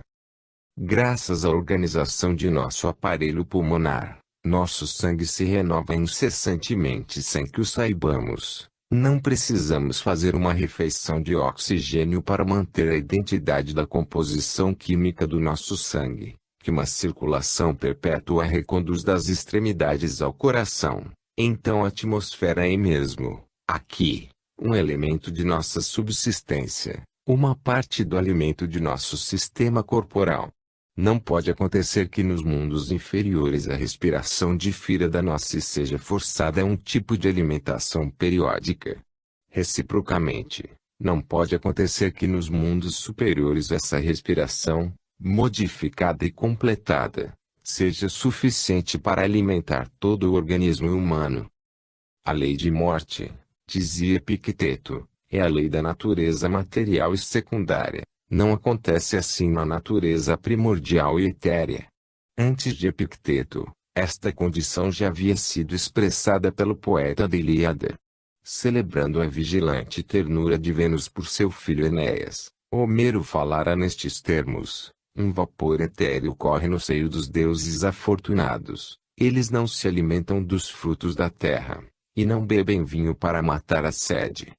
Graças à organização de nosso aparelho pulmonar, nosso sangue se renova incessantemente sem que o saibamos. Não precisamos fazer uma refeição de oxigênio para manter a identidade da composição química do nosso sangue, que uma circulação perpétua reconduz das extremidades ao coração. Então a atmosfera é mesmo, aqui, um elemento de nossa subsistência, uma parte do alimento de nosso sistema corporal. Não pode acontecer que nos mundos inferiores a respiração difira da nossa e seja forçada a um tipo de alimentação periódica. Reciprocamente, não pode acontecer que nos mundos superiores essa respiração, modificada e completada, seja suficiente para alimentar todo o organismo humano. A lei de morte, dizia Epicteto, é a lei da natureza material e secundária. Não acontece assim na natureza primordial e etérea. Antes de Epicteto, esta condição já havia sido expressada pelo poeta da Ilíada. Celebrando a vigilante ternura de Vênus por seu filho Enéas, Homero falara nestes termos: um vapor etéreo corre no seio dos deuses afortunados, eles não se alimentam dos frutos da terra, e não bebem vinho para matar a sede.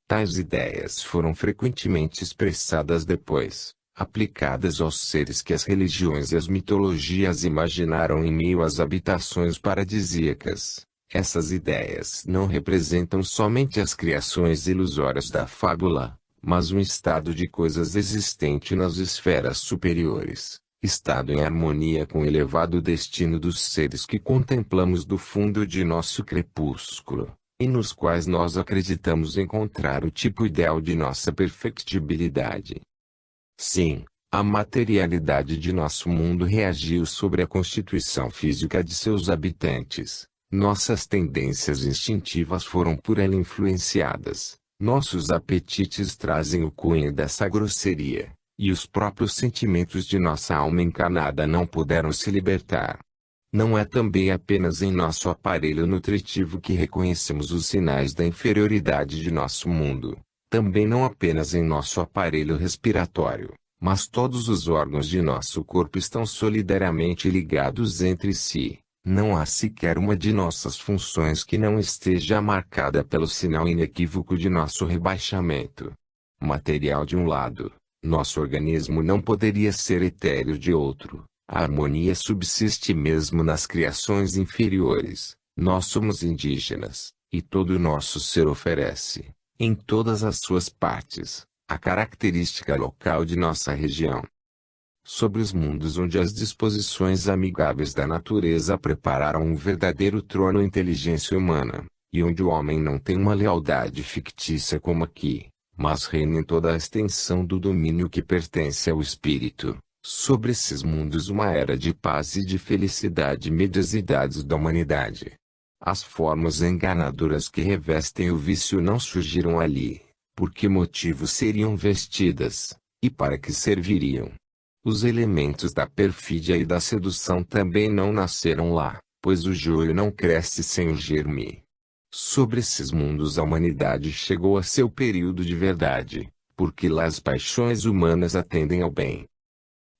Tais ideias foram frequentemente expressadas depois, aplicadas aos seres que as religiões e as mitologias imaginaram em meio às habitações paradisíacas. Essas ideias não representam somente as criações ilusórias da fábula, mas um estado de coisas existente nas esferas superiores, estado em harmonia com o elevado destino dos seres que contemplamos do fundo de nosso crepúsculo, e nos quais nós acreditamos encontrar o tipo ideal de nossa perfectibilidade. Sim, a materialidade de nosso mundo reagiu sobre a constituição física de seus habitantes, nossas tendências instintivas foram por ela influenciadas, nossos apetites trazem o cunho dessa grosseria, e os próprios sentimentos de nossa alma encarnada não puderam se libertar. Não é também apenas em nosso aparelho nutritivo que reconhecemos os sinais da inferioridade de nosso mundo, também não apenas em nosso aparelho respiratório, mas todos os órgãos de nosso corpo estão solidariamente ligados entre si. Não há sequer uma de nossas funções que não esteja marcada pelo sinal inequívoco de nosso rebaixamento material de um lado. Nosso organismo não poderia ser etéreo de outro. A harmonia subsiste mesmo nas criações inferiores. Nós somos indígenas, e todo o nosso ser oferece, em todas as suas partes, a característica local de nossa região. Sobre os mundos onde as disposições amigáveis da natureza prepararam um verdadeiro trono à inteligência humana, e onde o homem não tem uma lealdade fictícia como aqui, mas reina em toda a extensão do domínio que pertence ao espírito. Sobre esses mundos uma era de paz e de felicidade media as idades da humanidade. As formas enganadoras que revestem o vício não surgiram ali. Por que motivos seriam vestidas? E para que serviriam? Os elementos da perfídia e da sedução também não nasceram lá, pois o joio não cresce sem o germe. Sobre esses mundos a humanidade chegou a seu período de verdade, porque lá as paixões humanas atendem ao bem.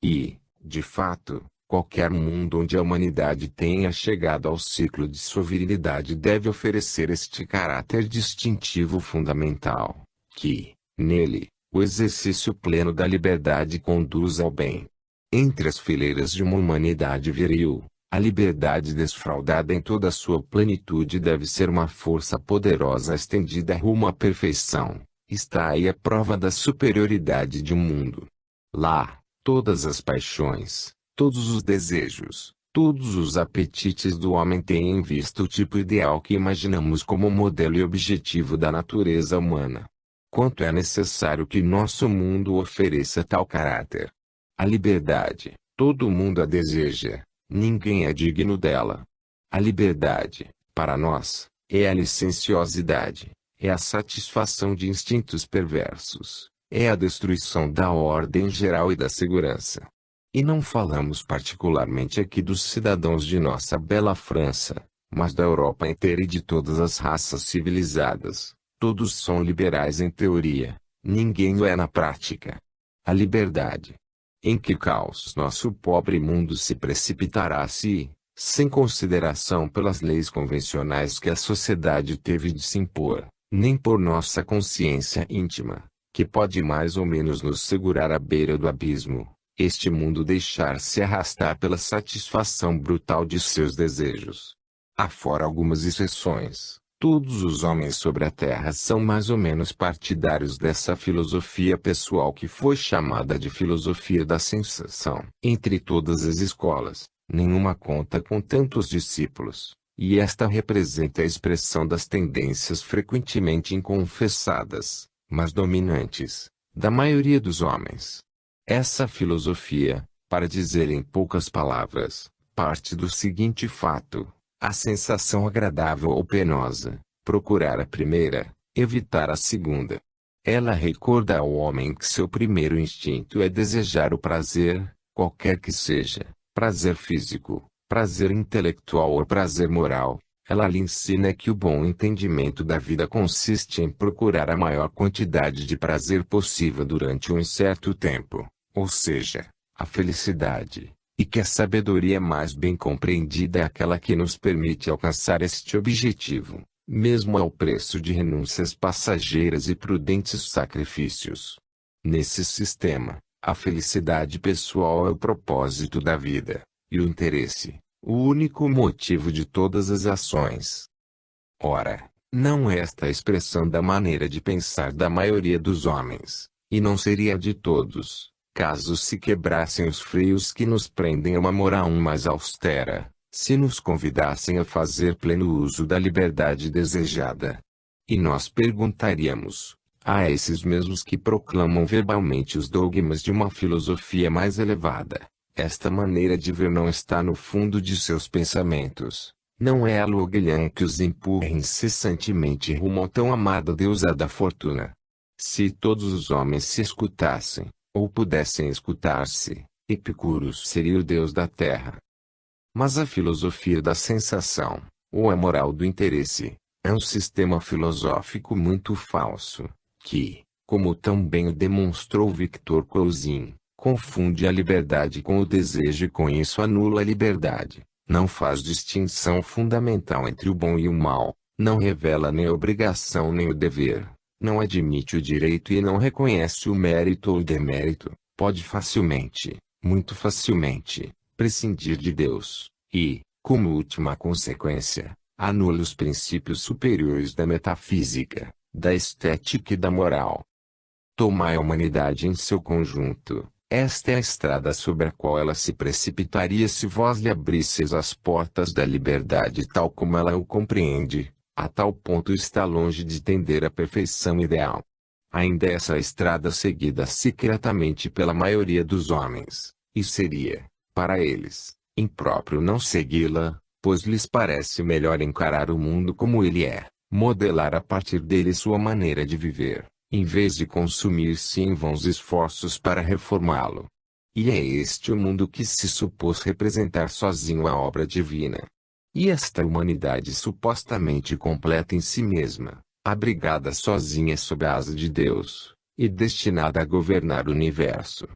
E, de fato, qualquer mundo onde a humanidade tenha chegado ao ciclo de sua virilidade deve oferecer este caráter distintivo fundamental, que, nele, o exercício pleno da liberdade conduz ao bem. Entre as fileiras de uma humanidade viril, a liberdade desfraldada em toda a sua plenitude deve ser uma força poderosa estendida rumo à perfeição. Está aí a prova da superioridade de um mundo. Lá, todas as paixões, todos os desejos, todos os apetites do homem têm em vista o tipo ideal que imaginamos como modelo e objetivo da natureza humana. Quanto é necessário que nosso mundo ofereça tal caráter? A liberdade, todo mundo a deseja, ninguém é digno dela. A liberdade, para nós, é a licenciosidade, é a satisfação de instintos perversos, é a destruição da ordem geral e da segurança. E não falamos particularmente aqui dos cidadãos de nossa bela França, mas da Europa inteira e de todas as raças civilizadas. Todos são liberais em teoria, ninguém o é na prática. A liberdade. Em que caos nosso pobre mundo se precipitará se, sem consideração pelas leis convencionais que a sociedade teve de se impor, nem por nossa consciência íntima, que pode mais ou menos nos segurar à beira do abismo, este mundo deixar-se arrastar pela satisfação brutal de seus desejos. Há fora algumas exceções. Todos os homens sobre a terra são mais ou menos partidários dessa filosofia pessoal que foi chamada de filosofia da sensação. Entre todas as escolas, nenhuma conta com tantos discípulos, e esta representa a expressão das tendências frequentemente inconfessadas, mas dominantes, da maioria dos homens. Essa filosofia, para dizer em poucas palavras, parte do seguinte fato. A sensação agradável ou penosa, procurar a primeira, evitar a segunda. Ela recorda ao homem que seu primeiro instinto é desejar o prazer, qualquer que seja, prazer físico, prazer intelectual ou prazer moral. Ela lhe ensina que o bom entendimento da vida consiste em procurar a maior quantidade de prazer possível durante um certo tempo, ou seja, a felicidade. E que a sabedoria mais bem compreendida é aquela que nos permite alcançar este objetivo, mesmo ao preço de renúncias passageiras e prudentes sacrifícios. Nesse sistema, a felicidade pessoal é o propósito da vida, e o interesse, o único motivo de todas as ações. Ora, não é esta a expressão da maneira de pensar da maioria dos homens, e não seria de todos. Caso se quebrassem os freios que nos prendem a uma moral mais austera, se nos convidassem a fazer pleno uso da liberdade desejada. E nós perguntaríamos, a esses mesmos que proclamam verbalmente os dogmas de uma filosofia mais elevada, esta maneira de ver não está no fundo de seus pensamentos, não é a logelhã que os empurra incessantemente rumo ao tão amado deusa da fortuna. Se todos os homens se escutassem, ou pudessem escutar-se, Epicuro seria o deus da terra. Mas a filosofia da sensação, ou a moral do interesse, é um sistema filosófico muito falso, que, como tão bem o demonstrou Victor Cousin, confunde a liberdade com o desejo e com isso anula a liberdade, não faz distinção fundamental entre o bom e o mal, não revela nem a obrigação nem o dever. Não admite o direito e não reconhece o mérito ou o demérito, pode facilmente, muito facilmente, prescindir de Deus, e, como última consequência, anula os princípios superiores da metafísica, da estética e da moral. Tomai a humanidade em seu conjunto. Esta é a estrada sobre a qual ela se precipitaria se vós lhe abrisseis as portas da liberdade tal como ela o compreende. A tal ponto está longe de tender à perfeição ideal. Ainda essa estrada seguida secretamente pela maioria dos homens, e seria, para eles, impróprio não segui-la, pois lhes parece melhor encarar o mundo como ele é, modelar a partir dele sua maneira de viver, em vez de consumir-se em vãos esforços para reformá-lo. E é este o mundo que se supôs representar sozinho a obra divina. E esta humanidade supostamente completa em si mesma, abrigada sozinha sob a asa de Deus, e destinada a governar o universo.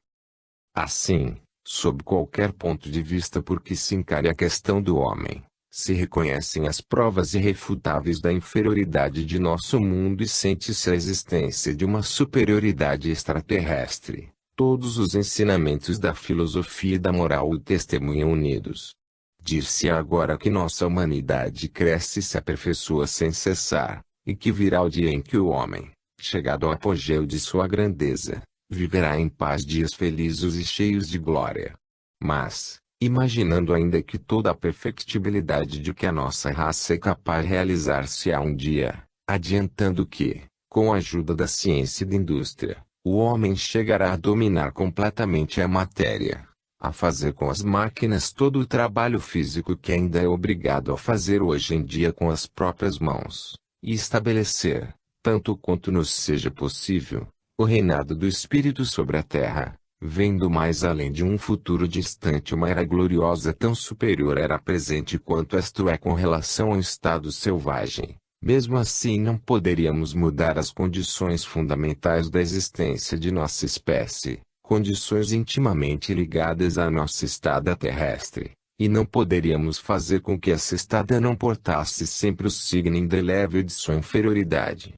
Assim, sob qualquer ponto de vista por que se encare a questão do homem, se reconhecem as provas irrefutáveis da inferioridade de nosso mundo e sente-se a existência de uma superioridade extraterrestre. Todos os ensinamentos da filosofia e da moral o testemunham unidos. Dir-se agora que nossa humanidade cresce e se aperfeiçoa sem cessar, e que virá o dia em que o homem, chegado ao apogeu de sua grandeza, viverá em paz dias felizes e cheios de glória. Mas, imaginando ainda que toda a perfectibilidade de que a nossa raça é capaz de realizar-se-á um dia, adiantando que, com a ajuda da ciência e da indústria, o homem chegará a dominar completamente a matéria, a fazer com as máquinas todo o trabalho físico que ainda é obrigado a fazer hoje em dia com as próprias mãos, e estabelecer, tanto quanto nos seja possível, o reinado do Espírito sobre a terra, vendo mais além de um futuro distante uma era gloriosa tão superior era presente quanto isto é com relação ao estado selvagem. Mesmo assim não poderíamos mudar as condições fundamentais da existência de nossa espécie, condições intimamente ligadas à nossa estada terrestre, e não poderíamos fazer com que essa estada não portasse sempre o signo indelével de sua inferioridade.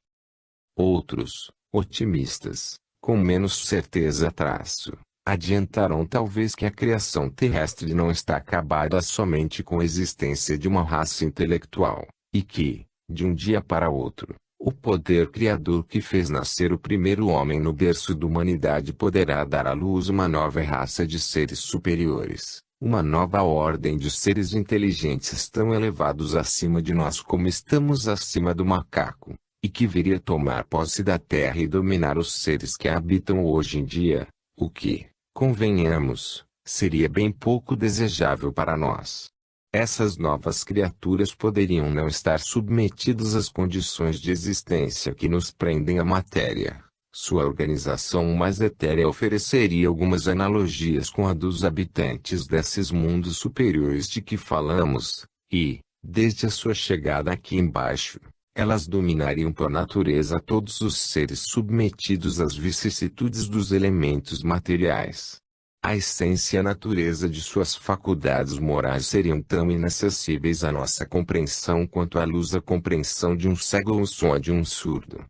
Outros, otimistas, com menos certeza adiantaram talvez que a criação terrestre não está acabada somente com a existência de uma raça intelectual, e que, de um dia para outro, o poder criador que fez nascer o primeiro homem no berço da humanidade poderá dar à luz uma nova raça de seres superiores, uma nova ordem de seres inteligentes tão elevados acima de nós como estamos acima do macaco, e que viria tomar posse da terra e dominar os seres que a habitam hoje em dia, o que, convenhamos, seria bem pouco desejável para nós. Essas novas criaturas poderiam não estar submetidas às condições de existência que nos prendem à matéria. Sua organização mais etérea ofereceria algumas analogias com a dos habitantes desses mundos superiores de que falamos, e, desde a sua chegada aqui embaixo, elas dominariam por natureza todos os seres submetidos às vicissitudes dos elementos materiais. A essência e a natureza de suas faculdades morais seriam tão inacessíveis à nossa compreensão quanto a luz à compreensão de um cego ou o som de um surdo.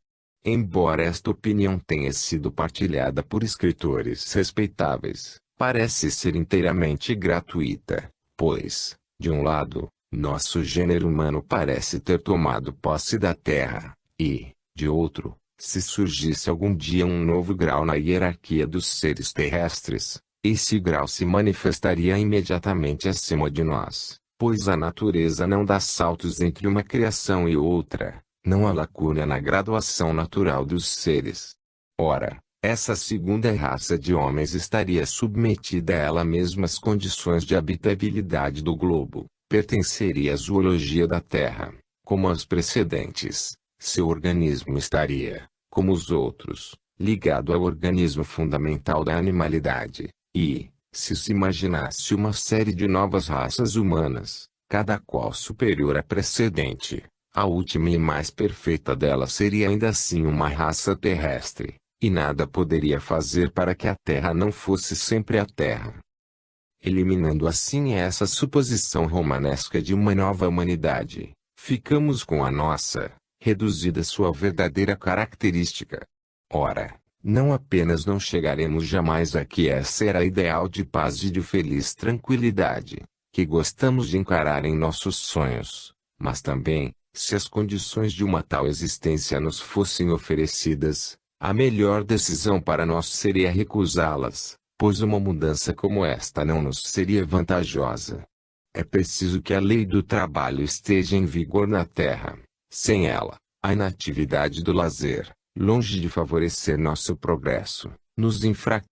Embora esta opinião tenha sido partilhada por escritores respeitáveis, parece ser inteiramente gratuita, pois, de um lado, nosso gênero humano parece ter tomado posse da Terra, e, de outro, se surgisse algum dia um novo grau na hierarquia dos seres terrestres, esse grau se manifestaria imediatamente acima de nós, pois a natureza não dá saltos entre uma criação e outra, não há lacuna na graduação natural dos seres. Ora, essa segunda raça de homens estaria submetida a ela mesma às condições de habitabilidade do globo, pertenceria à zoologia da Terra, como as precedentes, seu organismo estaria, como os outros, ligado ao organismo fundamental da animalidade. E, se imaginasse uma série de novas raças humanas, cada qual superior à precedente, a última e mais perfeita delas seria ainda assim uma raça terrestre, e nada poderia fazer para que a Terra não fosse sempre a Terra. Eliminando assim essa suposição romanesca de uma nova humanidade, ficamos com a nossa, reduzida à sua verdadeira característica. Ora, não apenas não chegaremos jamais a que essa era ideal de paz e de feliz tranquilidade, que gostamos de encarar em nossos sonhos, mas também, se as condições de uma tal existência nos fossem oferecidas, A melhor decisão para nós seria recusá-las, pois uma mudança como esta não nos seria vantajosa. É preciso que a lei do trabalho esteja em vigor na Terra. Sem ela, a inatividade do lazer, longe de favorecer nosso progresso, nos enfraquece.